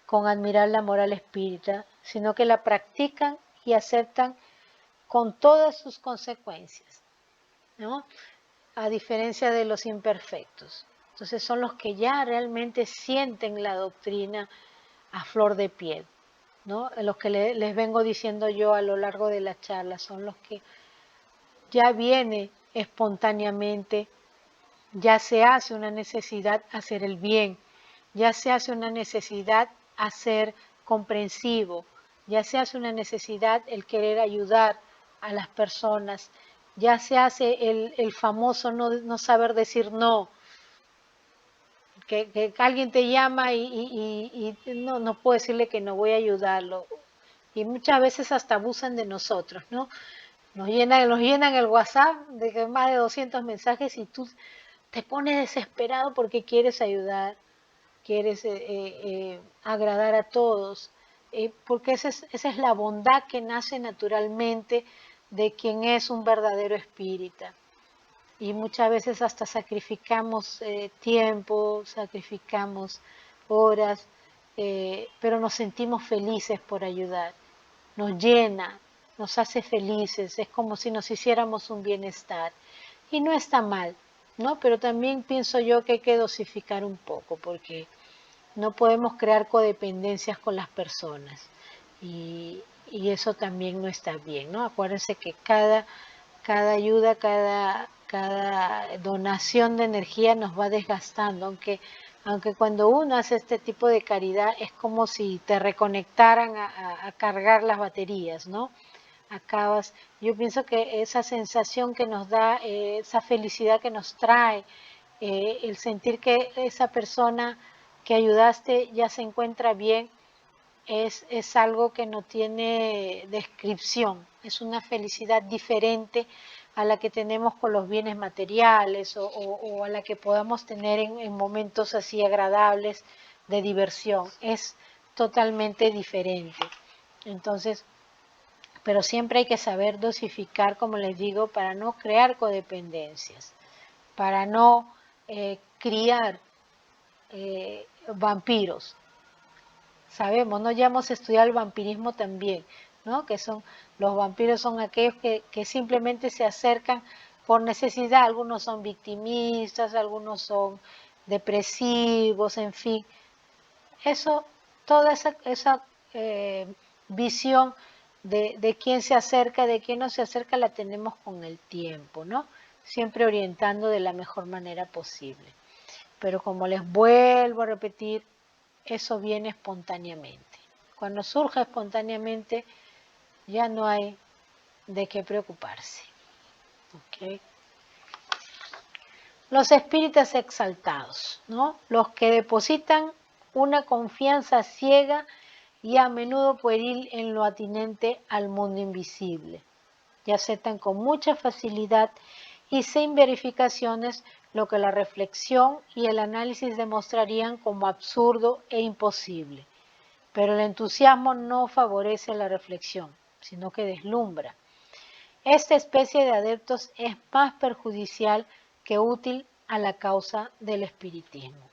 con admirar la moral espírita, sino que la practican y aceptan con todas sus consecuencias, ¿no? A diferencia de los imperfectos. Entonces son los que ya realmente sienten la doctrina a flor de piel, ¿no? Los que les vengo diciendo yo a lo largo de la charla, son los que ya viene espontáneamente, ya se hace una necesidad hacer el bien, ya se hace una necesidad a ser comprensivo, ya se hace una necesidad el querer ayudar a las personas, ya se hace el famoso no saber decir no, que alguien te llama y no puedo decirle que no, voy a ayudarlo. Y muchas veces hasta abusan de nosotros, ¿no? Nos llenan el WhatsApp de más de 200 mensajes y tú te pones desesperado porque quieres ayudar, quieres agradar a todos, porque esa es la bondad que nace naturalmente de quien es un verdadero espírita. Y muchas veces hasta sacrificamos tiempo, sacrificamos horas, pero nos sentimos felices por ayudar. Nos llena, nos hace felices, es como si nos hiciéramos un bienestar. Y no está mal, ¿no? Pero también pienso yo que hay que dosificar un poco, porque no podemos crear codependencias con las personas. Y eso también no está bien, ¿no? Acuérdense que cada ayuda, cada donación de energía nos va desgastando, aunque cuando uno hace este tipo de caridad es como si te reconectaran a cargar las baterías, ¿no? Yo pienso que esa sensación que nos da, esa felicidad que nos trae, el sentir que esa persona que ayudaste ya se encuentra bien, es algo que no tiene descripción, es una felicidad diferente a la que tenemos con los bienes materiales o a la que podamos tener en momentos así agradables de diversión, es totalmente diferente. Entonces, pero siempre hay que saber dosificar, como les digo, para no crear codependencias, para no criar vampiros. Sabemos, ¿no? Ya hemos estudiado el vampirismo también, ¿no? Que los vampiros son aquellos que simplemente se acercan por necesidad. Algunos son victimistas, algunos son depresivos, en fin. Toda esa visión de quién se acerca, de quién no se acerca, la tenemos con el tiempo, ¿no? Siempre orientando de la mejor manera posible. Pero como les vuelvo a repetir, eso viene espontáneamente. Cuando surge espontáneamente, ya no hay de qué preocuparse. ¿Okay? Los espíritus exaltados, ¿no? Los que depositan una confianza ciega y a menudo pueril en lo atinente al mundo invisible, y aceptan con mucha facilidad y sin verificaciones lo que la reflexión y el análisis demostrarían como absurdo e imposible. Pero el entusiasmo no favorece la reflexión, sino que deslumbra. Esta especie de adeptos es más perjudicial que útil a la causa del espiritismo.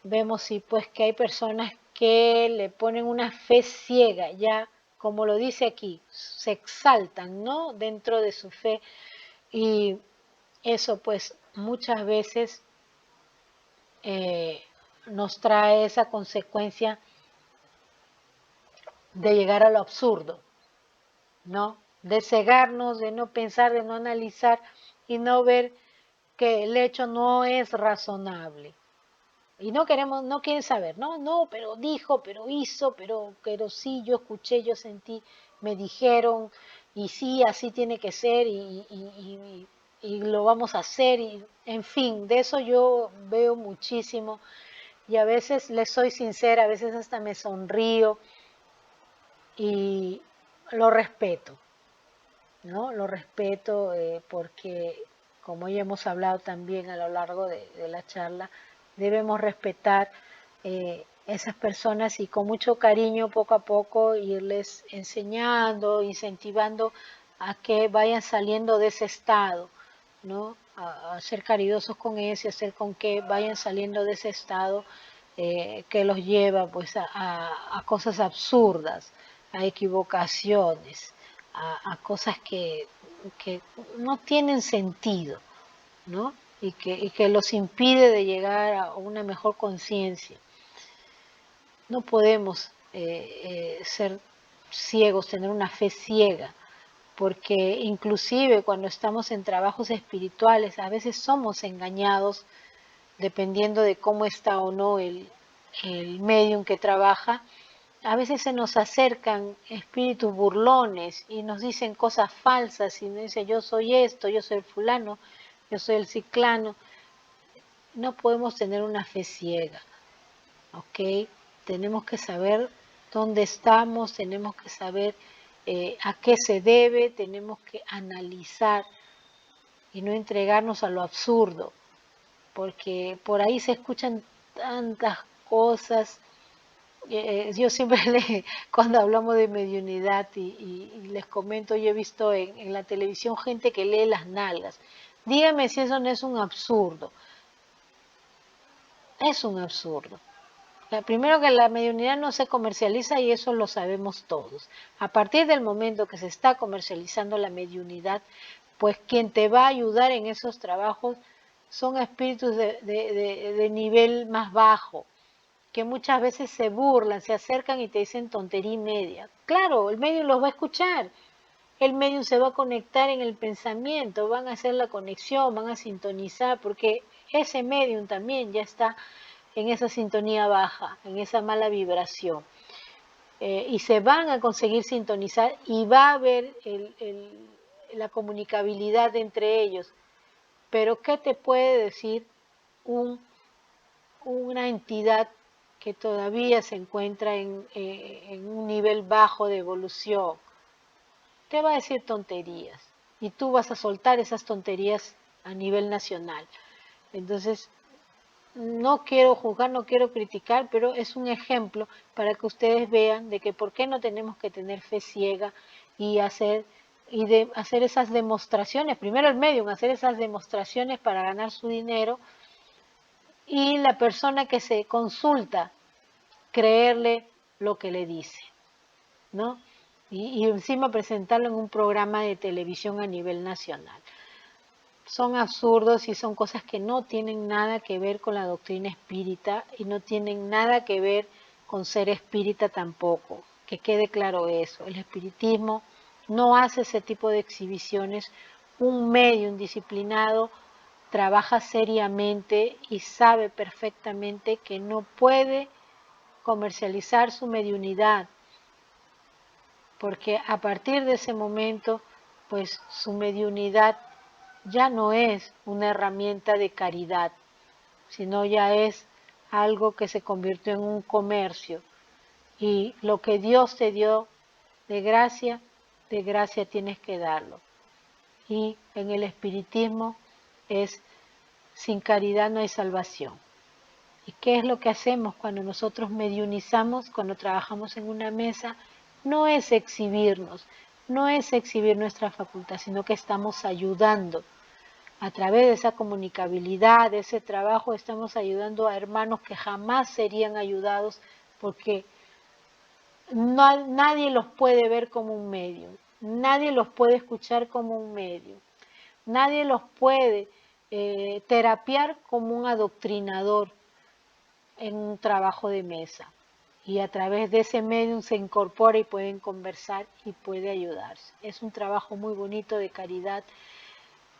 Vemos sí, pues que hay personas que le ponen una fe ciega, ya como lo dice aquí, se exaltan, ¿no? Dentro de su fe, y eso pues muchas veces nos trae esa consecuencia de llegar a lo absurdo, ¿no? De cegarnos, de no pensar, de no analizar y no ver que el hecho no es razonable. Y no queremos, no quieren saber, no, pero dijo, pero hizo, pero sí, yo escuché, yo sentí, me dijeron, y sí, así tiene que ser, y lo vamos a hacer, y en fin, de eso yo veo muchísimo, y a veces les soy sincera, a veces hasta me sonrío, y lo respeto, ¿no? Lo respeto porque, como ya hemos hablado también a lo largo de la charla, debemos respetar esas personas y con mucho cariño poco a poco irles enseñando, incentivando a que vayan saliendo de ese estado, ¿no? A ser caridosos con ellos y hacer con que vayan saliendo de ese estado que los lleva pues a cosas absurdas, a equivocaciones, a cosas que no tienen sentido, ¿no? Y que los impide de llegar a una mejor conciencia. No podemos ser ciegos, tener una fe ciega, porque inclusive cuando estamos en trabajos espirituales a veces somos engañados dependiendo de cómo está o no el medium que trabaja. A veces se nos acercan espíritus burlones y nos dicen cosas falsas y nos dicen yo soy esto, yo soy el fulano, yo soy el ciclano. No podemos tener una fe ciega, ¿ok? Tenemos que saber dónde estamos, tenemos que saber a qué se debe, tenemos que analizar y no entregarnos a lo absurdo, porque por ahí se escuchan tantas cosas. Yo siempre cuando hablamos de mediunidad y les comento, yo he visto en la televisión gente que lee las nalgas. Dígame si eso no es un absurdo. Es un absurdo. Primero que la mediunidad no se comercializa y eso lo sabemos todos. A partir del momento que se está comercializando la mediunidad, pues quien te va a ayudar en esos trabajos son espíritus de nivel más bajo, que muchas veces se burlan, se acercan y te dicen tontería y media. Claro, el medium los va a escuchar, el medium se va a conectar en el pensamiento, van a hacer la conexión, van a sintonizar, porque ese medium también ya está en esa sintonía baja, en esa mala vibración. Y se van a conseguir sintonizar y va a haber la comunicabilidad entre ellos. Pero ¿qué te puede decir una entidad que todavía se encuentra en un nivel bajo de evolución? Te va a decir tonterías y tú vas a soltar esas tonterías a nivel nacional. Entonces, no quiero juzgar, no quiero criticar, pero es un ejemplo para que ustedes vean de que por qué no tenemos que tener fe ciega y hacer esas demostraciones, primero el medium, hacer esas demostraciones para ganar su dinero y la persona que se consulta, creerle lo que le dice, ¿no? Y encima presentarlo en un programa de televisión a nivel nacional. Son absurdos y son cosas que no tienen nada que ver con la doctrina espírita y no tienen nada que ver con ser espírita tampoco. Que quede claro eso. El espiritismo no hace ese tipo de exhibiciones. Un medium disciplinado trabaja seriamente y sabe perfectamente que no puede comercializar su mediunidad, porque a partir de ese momento, pues su mediunidad ya no es una herramienta de caridad, sino ya es algo que se convirtió en un comercio. Y lo que Dios te dio de gracia tienes que darlo. Y en el espiritismo es sin caridad no hay salvación. ¿Y qué es lo que hacemos cuando nosotros mediunizamos, cuando trabajamos en una mesa? No es exhibirnos, no es exhibir nuestra facultad, sino que estamos ayudando. A través de esa comunicabilidad, de ese trabajo, estamos ayudando a hermanos que jamás serían ayudados porque nadie los puede ver como un medio, nadie los puede escuchar como un medio, nadie los puede terapiar como un adoctrinador en un trabajo de mesa. y a través de ese medium se incorpora y pueden conversar y puede ayudarse. Es un trabajo muy bonito de caridad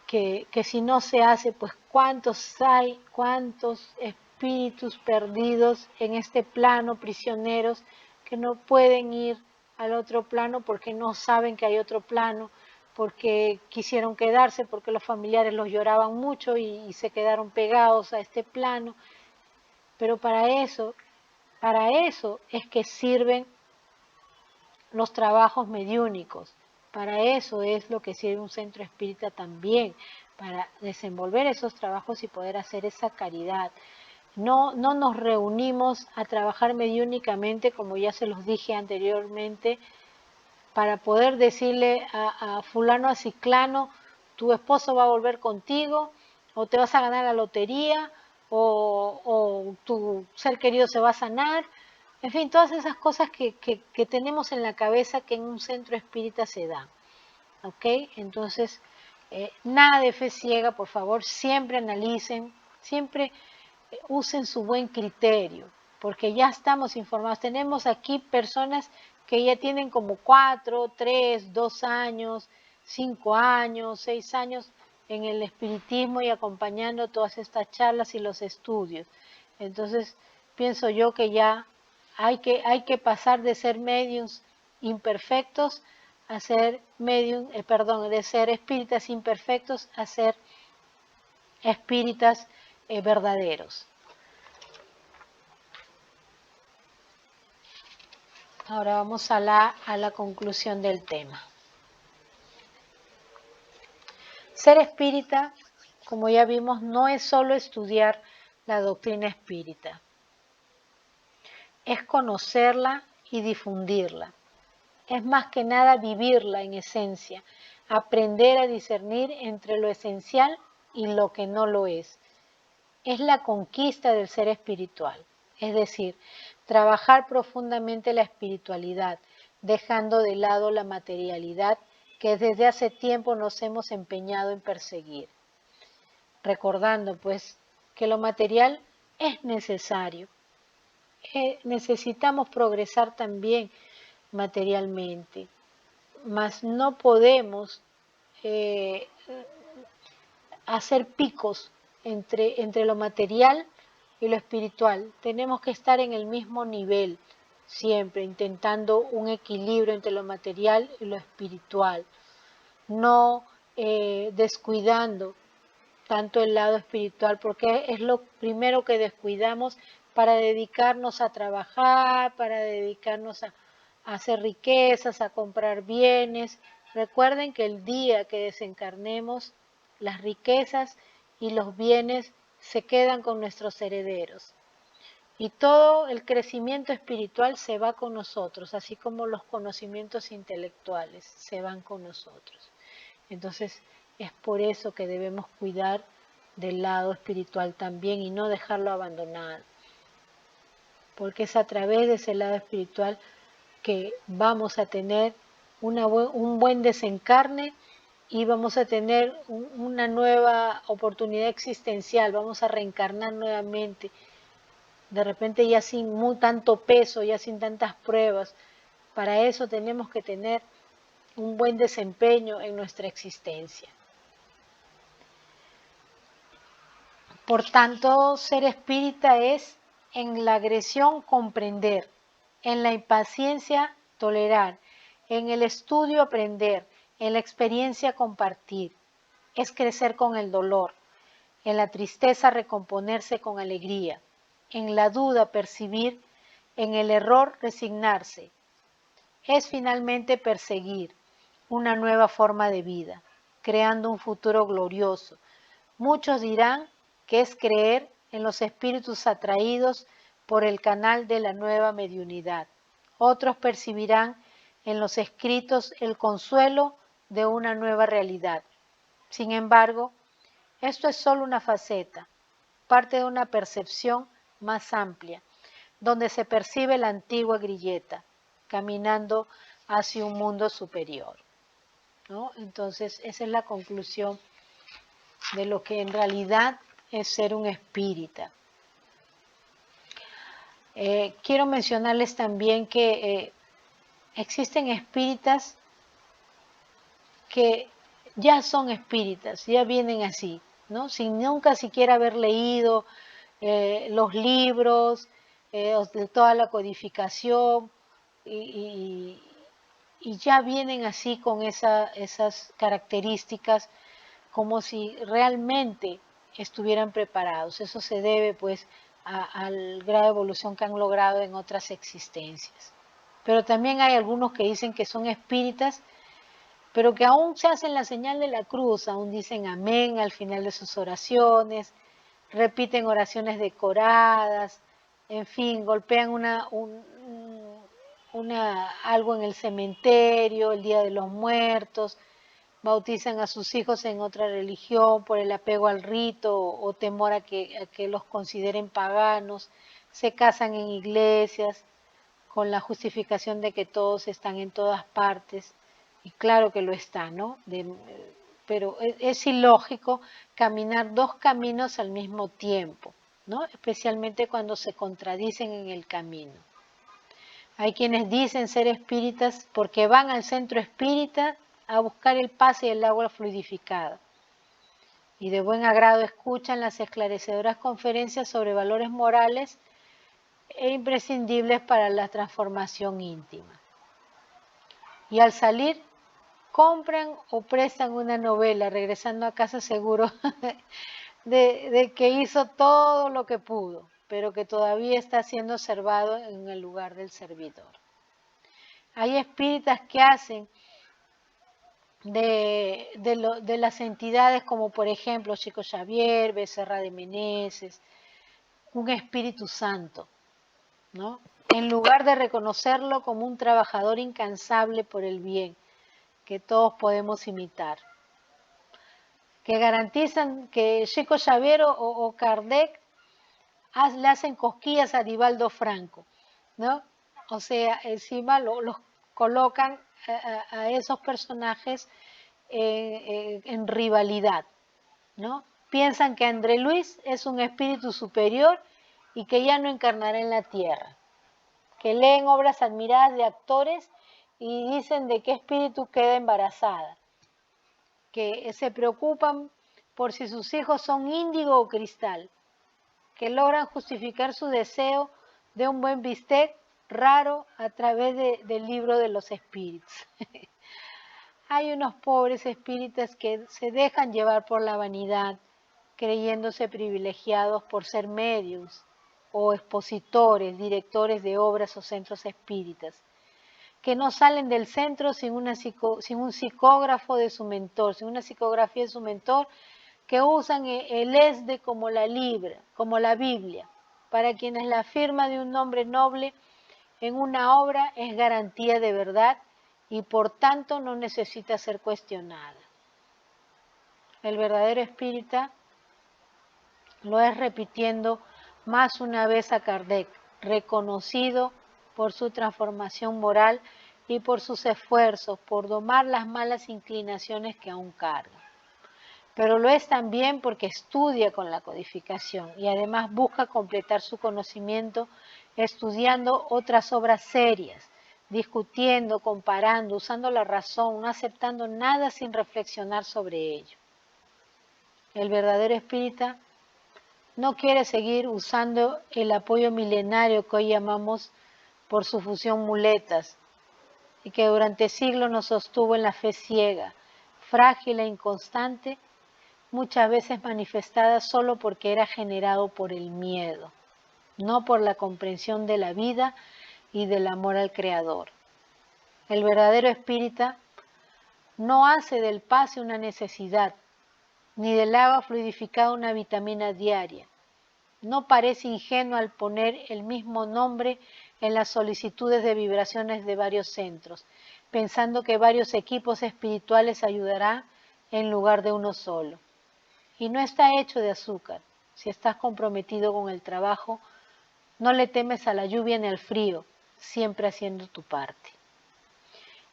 que si no se hace, pues cuántos hay, cuántos espíritus perdidos en este plano, prisioneros, que no pueden ir al otro plano porque no saben que hay otro plano, porque quisieron quedarse, porque los familiares los lloraban mucho y se quedaron pegados a este plano. Pero para eso es que sirven los trabajos mediúnicos. Para eso es lo que sirve un centro espírita también, para desenvolver esos trabajos y poder hacer esa caridad. No nos reunimos a trabajar mediúnicamente, como ya se los dije anteriormente, para poder decirle a fulano, a ciclano, tu esposo va a volver contigo, o te vas a ganar la lotería, o tu ser querido se va a sanar. En fin, todas esas cosas que tenemos en la cabeza que en un centro espírita se dan. ¿Ok? Entonces, nada de fe ciega, por favor, siempre analicen, siempre usen su buen criterio, porque ya estamos informados. Tenemos aquí personas que ya tienen como 4, 3, 2 años, 5 años, 6 años en el espiritismo y acompañando todas estas charlas y los estudios. Entonces, pienso yo que ya hay que pasar de ser mediums imperfectos a ser de ser espíritas imperfectos a ser espíritas verdaderos. Ahora vamos a la conclusión del tema. Ser espírita, como ya vimos, no es solo estudiar la doctrina espírita, es conocerla y difundirla. Es más que nada vivirla en esencia, aprender a discernir entre lo esencial y lo que no lo es. Es la conquista del ser espiritual, es decir, trabajar profundamente la espiritualidad, dejando de lado la materialidad que desde hace tiempo nos hemos empeñado en perseguir. Recordando pues que lo material es necesario, necesitamos progresar también materialmente, mas no podemos hacer picos entre lo material y lo espiritual. Tenemos que estar en el mismo nivel siempre, intentando un equilibrio entre lo material y lo espiritual, no descuidando tanto el lado espiritual, porque es lo primero que descuidamos para dedicarnos a trabajar, para dedicarnos a hacer riquezas, a comprar bienes. Recuerden que el día que desencarnemos, las riquezas y los bienes se quedan con nuestros herederos. Y todo el crecimiento espiritual se va con nosotros, así como los conocimientos intelectuales se van con nosotros. Entonces, es por eso que debemos cuidar del lado espiritual también y no dejarlo abandonado. Porque es a través de ese lado espiritual que vamos a tener un buen desencarne y vamos a tener una nueva oportunidad existencial, vamos a reencarnar nuevamente, de repente ya sin tanto peso, ya sin tantas pruebas. Para eso tenemos que tener un buen desempeño en nuestra existencia. Por tanto, ser espírita es en la agresión comprender, en la impaciencia tolerar, en el estudio aprender, en la experiencia compartir. Es crecer con el dolor, en la tristeza recomponerse con alegría, en la duda percibir, en el error resignarse. Es finalmente perseguir una nueva forma de vida, creando un futuro glorioso. Muchos dirán que es creer en los espíritus atraídos por el canal de la nueva mediunidad. Otros percibirán en los escritos el consuelo de una nueva realidad. Sin embargo, esto es solo una faceta, parte de una percepción más amplia, donde se percibe la antigua grilleta, caminando hacia un mundo superior, ¿no? Entonces, esa es la conclusión de lo que en realidad es ser un espírita. Quiero mencionarles también que existen espíritas que ya son espíritas, ya vienen así, ¿no? Sin nunca siquiera haber leído los libros, de toda la codificación, y, y ya vienen así con esas características como si realmente estuvieran preparados. Eso se debe pues al grado de evolución que han logrado en otras existencias. Pero también hay algunos que dicen que son espíritas, pero que aún se hacen la señal de la cruz, aún dicen amén al final de sus oraciones, repiten oraciones decoradas, en fin, golpean algo en el cementerio, el Día de los Muertos, bautizan a sus hijos en otra religión por el apego al rito o temor a que los consideren paganos, se casan en iglesias con la justificación de que todos están en todas partes, y claro que lo están, ¿no? Pero es ilógico caminar dos caminos al mismo tiempo, ¿no? Especialmente cuando se contradicen en el camino. Hay quienes dicen ser espíritas porque van al centro espírita a buscar el paz y el agua fluidificada. Y de buen agrado escuchan las esclarecedoras conferencias sobre valores morales e imprescindibles para la transformación íntima. Y al salir, compran o prestan una novela, regresando a casa seguro de que hizo todo lo que pudo, pero que todavía está siendo observado en el lugar del servidor. Hay espíritas que hacen de las entidades como por ejemplo Chico Xavier, Becerra de Meneses, un Espíritu Santo, ¿no? En lugar de reconocerlo como un trabajador incansable por el bien, que todos podemos imitar. Que garantizan que Chico Xavier o Kardec le hacen cosquillas a Divaldo Franco, ¿no? O sea, encima los colocan a esos personajes en rivalidad, ¿no? Piensan que André Luis es un espíritu superior y que ya no encarnará en la tierra, que leen obras admiradas de actores y dicen de qué espíritu queda embarazada, que se preocupan por si sus hijos son índigo o cristal, que logran justificar su deseo de un buen bistec raro a través del libro de los espíritus. Hay unos pobres espíritas que se dejan llevar por la vanidad, creyéndose privilegiados por ser medios o expositores, directores de obras o centros espíritas, que no salen del centro sin un psicógrafo de su mentor, sin una psicografía de su mentor, que usan el ESDE como la Libra, como la Biblia, para quienes la firma de un nombre noble en una obra es garantía de verdad y por tanto no necesita ser cuestionada. El verdadero espírita lo es repitiendo más una vez a Kardec, reconocido por su transformación moral y por sus esfuerzos por domar las malas inclinaciones que aún carga. Pero lo es también porque estudia con la codificación y además busca completar su conocimiento estudiando otras obras serias, discutiendo, comparando, usando la razón, no aceptando nada sin reflexionar sobre ello. El verdadero espírita no quiere seguir usando el apoyo milenario que hoy llamamos por su fusión muletas y que durante siglos nos sostuvo en la fe ciega, frágil e inconstante, muchas veces manifestada solo porque era generado por el miedo, no por la comprensión de la vida y del amor al Creador. El verdadero espírita no hace del pase una necesidad, ni del agua fluidificada una vitamina diaria. No parece ingenuo al poner el mismo nombre en las solicitudes de vibraciones de varios centros, pensando que varios equipos espirituales ayudarán en lugar de uno solo. Y no está hecho de azúcar. Si estás comprometido con el trabajo, no le temes a la lluvia ni al frío, siempre haciendo tu parte.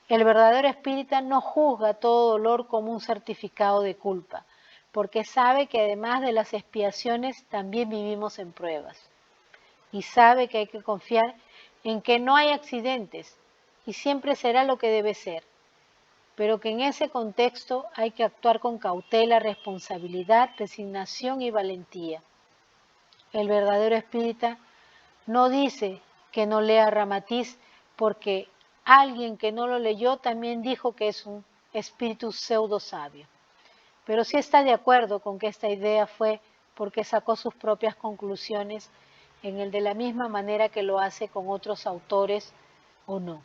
El verdadero espírita no juzga todo dolor como un certificado de culpa, porque sabe que además de las expiaciones también vivimos en pruebas. y sabe que hay que confiar en que no hay accidentes y siempre será lo que debe ser, pero que en ese contexto hay que actuar con cautela, responsabilidad, resignación y valentía. El verdadero espírita no dice que no lea Ramatiz porque alguien que no lo leyó también dijo que es un espíritu pseudo sabio, pero sí está de acuerdo con que esta idea fue porque sacó sus propias conclusiones en el de la misma manera que lo hace con otros autores o no.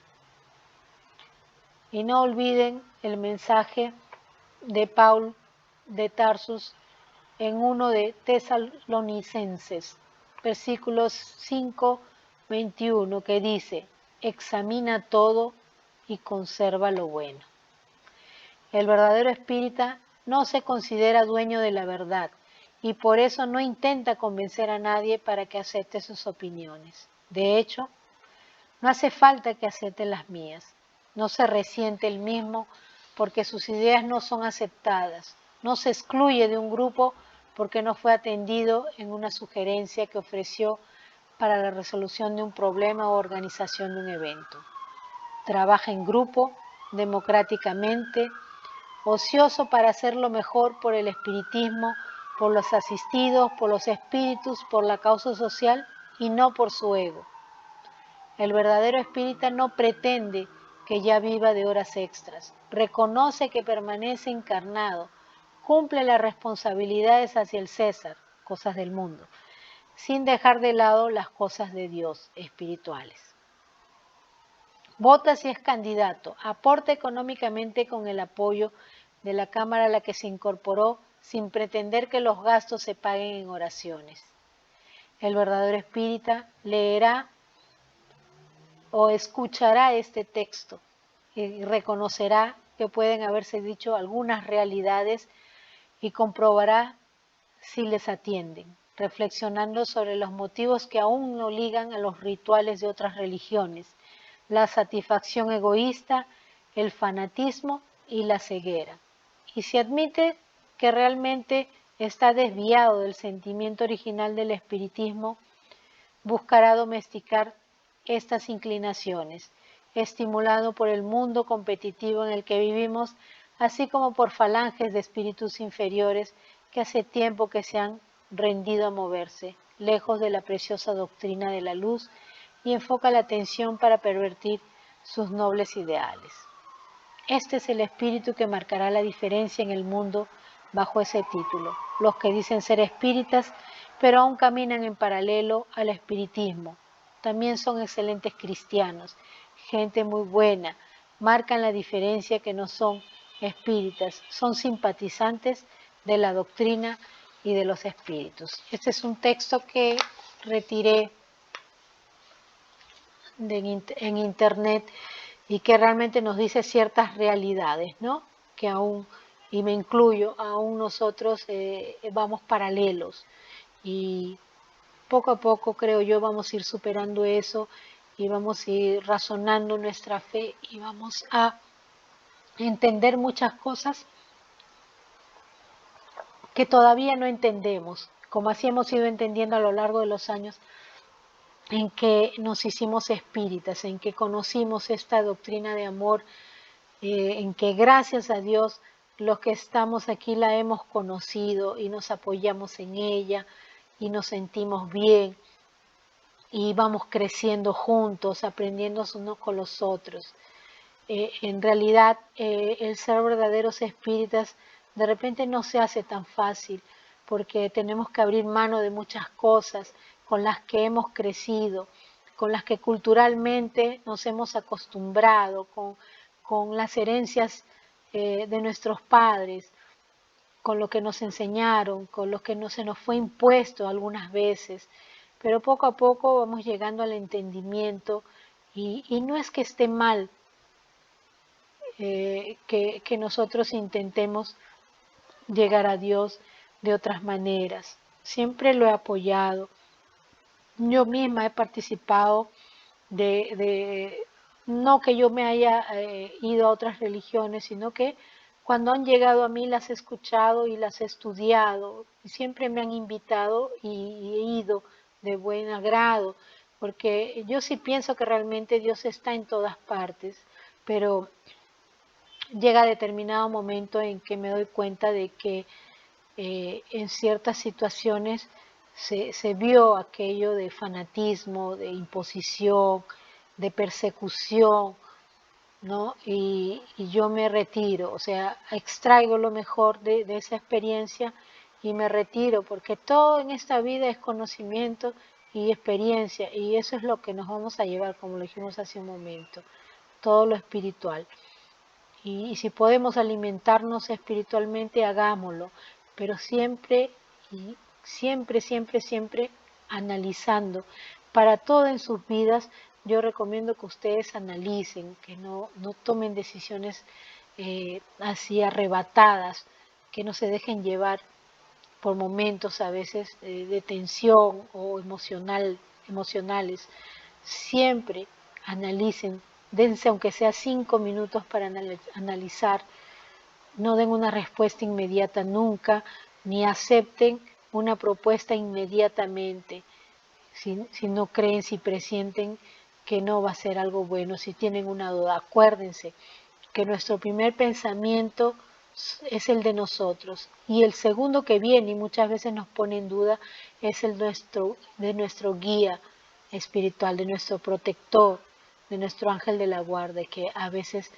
Y no olviden el mensaje de Paul de Tarsus en 1 de Tesalonicenses, versículos 5, 21, que dice: examina todo y conserva lo bueno. El verdadero espírita no se considera dueño de la verdad y por eso no intenta convencer a nadie para que acepte sus opiniones. De hecho, no hace falta que acepte las mías. No se resiente él mismo porque sus ideas no son aceptadas. No se excluye de un grupo porque no fue atendido en una sugerencia que ofreció para la resolución de un problema o organización de un evento. Trabaja en grupo, democráticamente, ocioso para hacerlo mejor por el espiritismo, por los asistidos, por los espíritus, por la causa social y no por su ego. El verdadero espírita no pretende que ya viva de horas extras, reconoce que permanece encarnado, cumple las responsabilidades hacia el César, cosas del mundo, sin dejar de lado las cosas de Dios espirituales. Vota si es candidato, aporta económicamente con el apoyo de la Cámara a la que se incorporó sin pretender que los gastos se paguen en oraciones. El verdadero espírita leerá o escuchará este texto y reconocerá que pueden haberse dicho algunas realidades y comprobará si les atienden, reflexionando sobre los motivos que aún no ligan a los rituales de otras religiones, la satisfacción egoísta, el fanatismo y la ceguera. Y si admite que realmente está desviado del sentimiento original del espiritismo, buscará domesticar estas inclinaciones, estimulado por el mundo competitivo en el que vivimos, así como por falanges de espíritus inferiores que hace tiempo que se han rendido a moverse, lejos de la preciosa doctrina de la luz, y enfoca la atención para pervertir sus nobles ideales. Este es el espíritu que marcará la diferencia en el mundo bajo ese título. Los que dicen ser espíritas, pero aún caminan en paralelo al espiritismo. También son excelentes cristianos, gente muy buena, marcan la diferencia que no son espíritas, son simpatizantes de la doctrina y de los espíritus. Este es un texto que retiré en internet y que realmente nos dice ciertas realidades, ¿no? Que aún, y me incluyo, aún nosotros vamos paralelos y poco a poco creo yo vamos a ir superando eso y vamos a ir razonando nuestra fe y vamos a entender muchas cosas que todavía no entendemos, como así hemos ido entendiendo a lo largo de los años en que nos hicimos espíritas, en que conocimos esta doctrina de amor, en que gracias a Dios los que estamos aquí la hemos conocido y nos apoyamos en ella y nos sentimos bien y vamos creciendo juntos, aprendiendo unos con los otros. En realidad, el ser verdaderos espíritas de repente no se hace tan fácil porque tenemos que abrir mano de muchas cosas con las que hemos crecido, con las que culturalmente nos hemos acostumbrado, con las herencias de nuestros padres, con lo que nos enseñaron, con lo que no se nos fue impuesto algunas veces, pero poco a poco vamos llegando al entendimiento y no es que esté mal que nosotros intentemos llegar a Dios de otras maneras. Siempre lo he apoyado. Yo misma he participado no que yo me haya ido a otras religiones, sino que cuando han llegado a mí las he escuchado y las he estudiado. Y siempre me han invitado y he ido de buen agrado, porque yo sí pienso que realmente Dios está en todas partes, pero llega determinado momento en que me doy cuenta de que en ciertas situaciones se vio aquello de fanatismo, de imposición, de persecución, ¿no? Y yo me retiro, o sea, extraigo lo mejor de esa experiencia y me retiro, porque todo en esta vida es conocimiento y experiencia, y eso es lo que nos vamos a llevar, como lo dijimos hace un momento, todo lo espiritual. Y si podemos alimentarnos espiritualmente, hagámoslo, pero siempre, y siempre, siempre, siempre analizando. Para todo en sus vidas, yo recomiendo que ustedes analicen, que no tomen decisiones así arrebatadas, que no se dejen llevar por momentos a veces de tensión o emocionales. Siempre analicen, dense aunque sea 5 minutos para analizar, no den una respuesta inmediata nunca, ni acepten una propuesta inmediatamente, si no creen, si presienten que no va a ser algo bueno, si tienen una duda. Acuérdense que nuestro primer pensamiento es el de nosotros y el segundo que viene y muchas veces nos pone en duda es el de nuestro guía espiritual, de nuestro protector, de nuestro ángel de la guarda, que a veces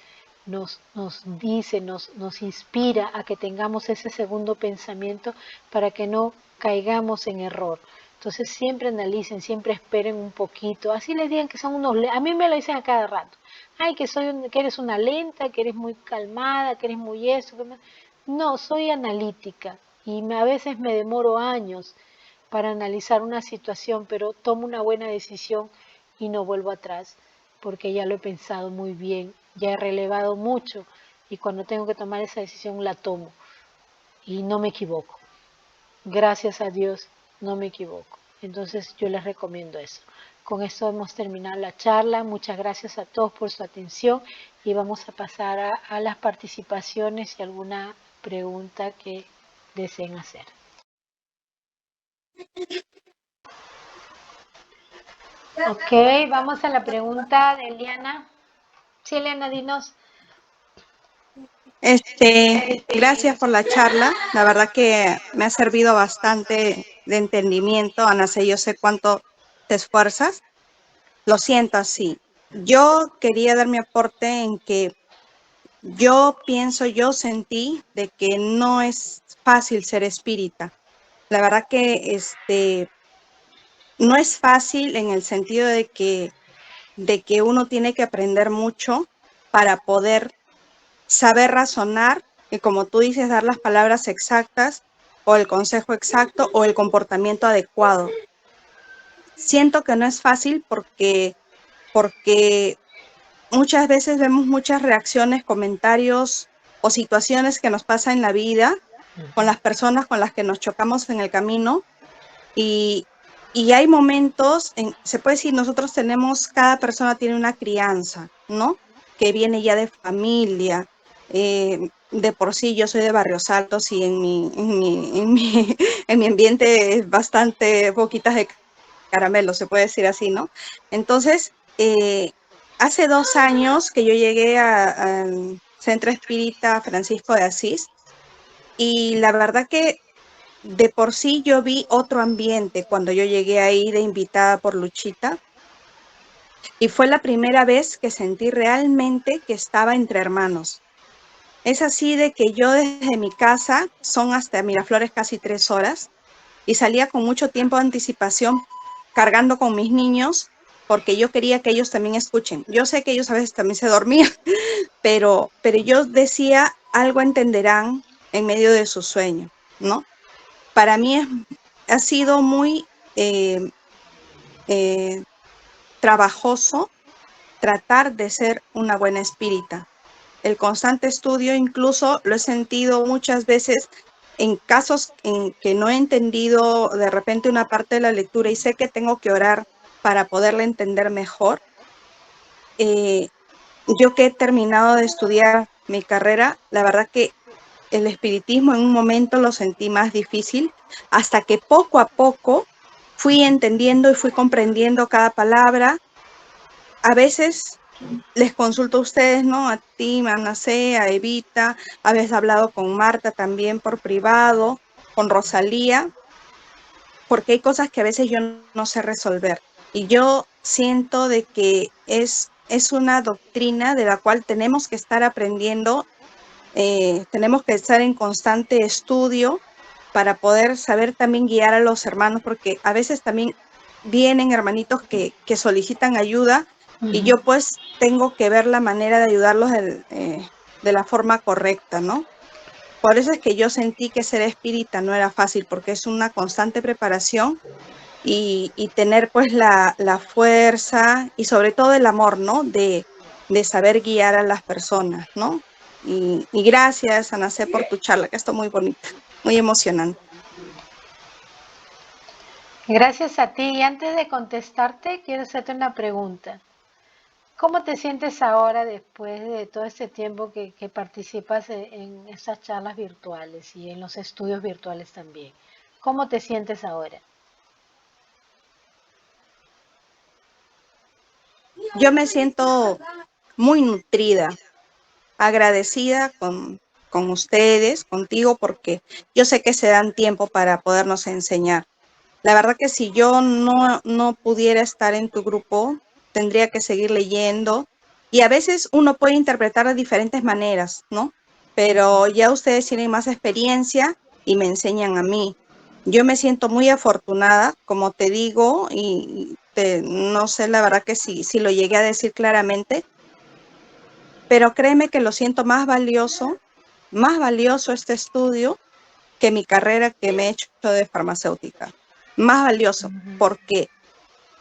nos dice, nos inspira a que tengamos ese segundo pensamiento para que no caigamos en error. Entonces siempre analicen, siempre esperen un poquito, así les digan que son a mí me lo dicen a cada rato, ay, que eres una lenta, que eres muy calmada, que eres muy eso. No, soy analítica y a veces me demoro años para analizar una situación, pero tomo una buena decisión y no vuelvo atrás, porque ya lo he pensado muy bien, ya he relevado mucho y cuando tengo que tomar esa decisión la tomo y no me equivoco. Gracias a Dios, no me equivoco. Entonces yo les recomiendo eso. Con esto hemos terminado la charla. Muchas gracias a todos por su atención y vamos a pasar a las participaciones y alguna pregunta que deseen hacer. Ok, vamos a la pregunta de Eliana. Sí, Eliana, dinos. Gracias por la charla. La verdad que me ha servido bastante de entendimiento. Ana, yo sé cuánto te esfuerzas. Lo siento así. Yo quería dar mi aporte en que yo sentí de que no es fácil ser espírita. La verdad que no es fácil en el sentido de que uno tiene que aprender mucho para poder saber razonar y, como tú dices, dar las palabras exactas o el consejo exacto o el comportamiento adecuado. Siento que no es fácil porque muchas veces vemos muchas reacciones, comentarios o situaciones que nos pasan en la vida con las personas con las que nos chocamos en el camino y hay momentos, se puede decir, cada persona tiene una crianza, ¿no? Que viene ya de familia. De por sí yo soy de Barrios Altos y en mi ambiente es bastante boquitas de caramelo, se puede decir así, ¿no? Entonces, hace 2 años que yo llegué al Centro Espírita Francisco de Asís y la verdad que de por sí yo vi otro ambiente cuando yo llegué ahí de invitada por Luchita y fue la primera vez que sentí realmente que estaba entre hermanos. Es así de que yo desde mi casa, son hasta Miraflores casi 3 horas, y salía con mucho tiempo de anticipación cargando con mis niños porque yo quería que ellos también escuchen. Yo sé que ellos a veces también se dormían, pero yo decía, algo entenderán en medio de su sueño, ¿no? Para mí ha sido muy trabajoso tratar de ser una buena espírita. El constante estudio incluso lo he sentido muchas veces en casos en que no he entendido de repente una parte de la lectura y sé que tengo que orar para poderla entender mejor. Yo que he terminado de estudiar mi carrera, la verdad que el espiritismo en un momento lo sentí más difícil, hasta que poco a poco fui entendiendo y fui comprendiendo cada palabra. A veces les consulto a ustedes, ¿no? A ti, Manasé, a Evita, a veces he hablado con Marta también por privado, con Rosalía, porque hay cosas que a veces yo no sé resolver. Y yo siento de que es una doctrina de la cual tenemos que estar aprendiendo, tenemos que estar en constante estudio para poder saber también guiar a los hermanos, porque a veces también vienen hermanitos que solicitan ayuda y yo pues tengo que ver la manera de ayudarlos de la forma correcta, ¿no? Por eso es que yo sentí que ser espírita no era fácil, porque es una constante preparación y tener pues la fuerza y sobre todo el amor, ¿no? De saber guiar a las personas, ¿no? Y gracias, Anacé, por tu charla, que está muy bonita, muy emocionante. Gracias a ti. Y antes de contestarte, quiero hacerte una pregunta. ¿Cómo te sientes ahora después de todo este tiempo que participas en estas charlas virtuales y en los estudios virtuales también? ¿Cómo te sientes ahora? Yo me siento muy nutrida, agradecida con ustedes, contigo, porque yo sé que se dan tiempo para podernos enseñar. La verdad que si yo no pudiera estar en tu grupo, tendría que seguir leyendo y a veces uno puede interpretar de diferentes maneras, ¿no? Pero ya ustedes tienen más experiencia y me enseñan a mí. Yo me siento muy afortunada, como te digo, no sé la verdad que si lo llegué a decir claramente, pero créeme que lo siento más valioso este estudio que mi carrera que me he hecho de farmacéutica. Más valioso, porque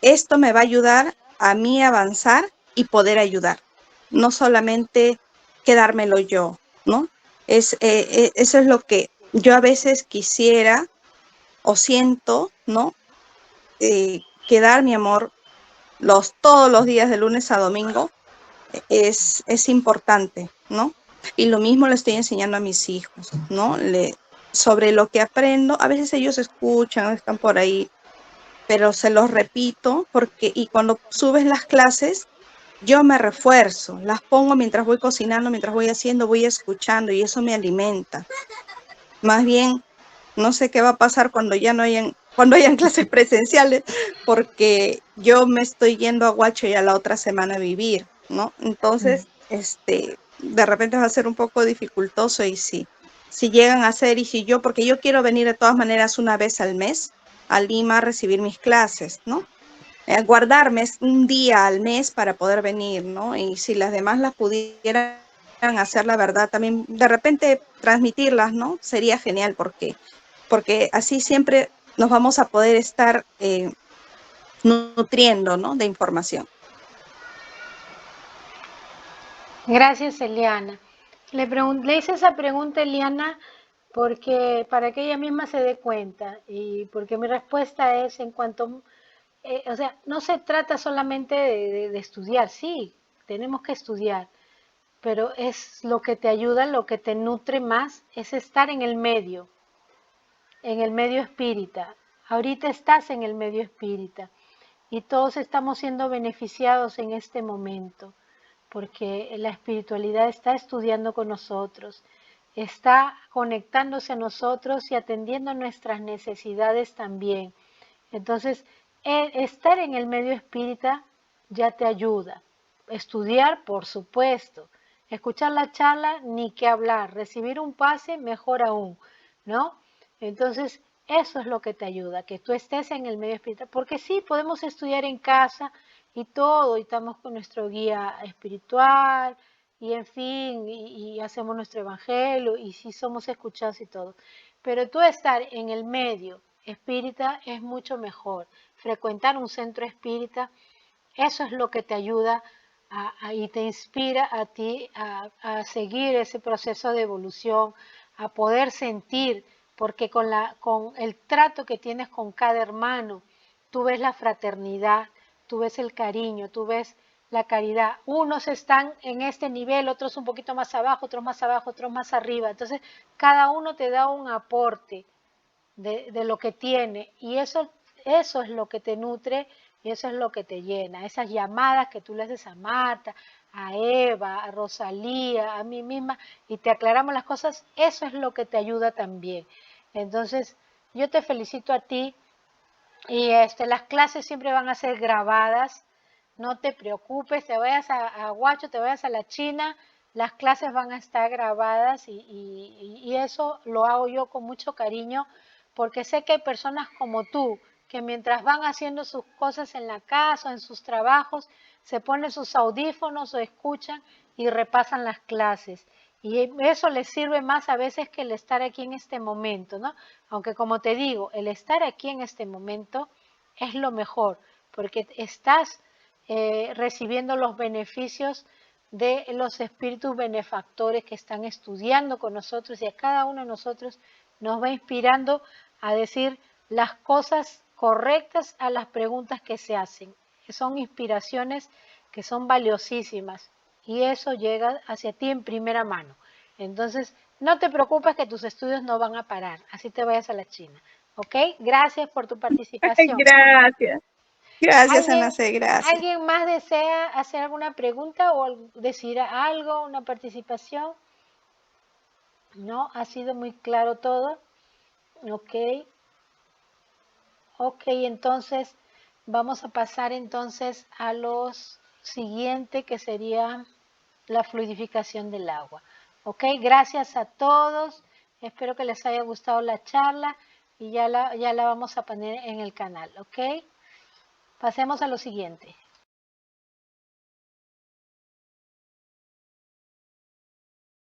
esto me va a ayudar a mí a avanzar y poder ayudar. No solamente quedármelo yo, ¿no? Eso es lo que yo a veces quisiera o siento, ¿no? Quedar mi amor todos los días de lunes a domingo es importante, ¿no? Y lo mismo le estoy enseñando a mis hijos, ¿no? Sobre lo que aprendo, a veces ellos escuchan, están por ahí, pero se los repito y cuando subes las clases, yo me refuerzo, las pongo mientras voy cocinando, mientras voy haciendo, voy escuchando y eso me alimenta. Más bien, no sé qué va a pasar cuando hayan clases presenciales, porque yo me estoy yendo a Huacho ya la otra semana a vivir, ¿no? Entonces, de repente va a ser un poco dificultoso y si llegan a hacer porque yo quiero venir de todas maneras una vez al mes a Lima a recibir mis clases, ¿no? Guardarme un día al mes para poder venir, ¿no? Y si las demás las pudieran hacer, la verdad, también de repente transmitirlas, ¿no? Sería genial porque así siempre nos vamos a poder estar nutriendo, ¿no? De información. Gracias, Eliana. Le hice esa pregunta, Eliana, porque para que ella misma se dé cuenta y porque mi respuesta es en cuanto, o sea, no se trata solamente de estudiar, sí, tenemos que estudiar, pero es lo que te ayuda, lo que te nutre más, es estar en el medio espírita. Ahorita estás en el medio espírita y todos estamos siendo beneficiados en este momento, porque la espiritualidad está estudiando con nosotros, está conectándose a nosotros y atendiendo nuestras necesidades también. Entonces, estar en el medio espírita ya te ayuda. Estudiar, por supuesto. Escuchar la charla, ni que hablar. Recibir un pase, mejor aún, ¿no? Entonces, eso es lo que te ayuda, que tú estés en el medio espiritual. Porque sí, podemos estudiar en casa y todo, y estamos con nuestro guía espiritual, y en fin, y hacemos nuestro evangelio, y sí somos escuchados y todo. Pero tú estar en el medio espírita es mucho mejor. Frecuentar un centro espírita, eso es lo que te ayuda y te inspira a ti a seguir ese proceso de evolución, a poder sentir, porque con el trato que tienes con cada hermano, tú ves la fraternidad, tú ves el cariño, tú ves la caridad. Unos están en este nivel, otros un poquito más abajo, otros más arriba. Entonces, cada uno te da un aporte de lo que tiene y eso eso es lo que te nutre y eso es lo que te llena. Esas llamadas que tú le haces a Marta, a Eva, a Rosalía, a mí misma, y te aclaramos las cosas, eso es lo que te ayuda también. Entonces, yo te felicito a ti y las clases siempre van a ser grabadas. No te preocupes, te vayas a Huacho, te vayas a la China, las clases van a estar grabadas y eso lo hago yo con mucho cariño porque sé que hay personas como tú que mientras van haciendo sus cosas en la casa o en sus trabajos, se ponen sus audífonos o escuchan y repasan las clases. Y eso les sirve más a veces que el estar aquí en este momento, ¿no? Aunque como te digo, el estar aquí en este momento es lo mejor, porque estás recibiendo los beneficios de los espíritus benefactores que están estudiando con nosotros y a cada uno de nosotros nos va inspirando a decir las cosas correctas a las preguntas que se hacen. Son inspiraciones que son valiosísimas y eso llega hacia ti en primera mano. Entonces, no te preocupes que tus estudios no van a parar, así te vayas a la China. ¿Ok? Gracias por tu participación. Gracias. Gracias, ¿Alguien, Ana C. Gracias. ¿Alguien más desea hacer alguna pregunta o decir algo, una participación? No, ha sido muy claro todo. Ok. Ok, entonces vamos a pasar entonces a los siguiente que sería la fluidificación del agua. Ok, gracias a todos. Espero que les haya gustado la charla y ya la vamos a poner en el canal. Ok, pasemos a lo siguiente.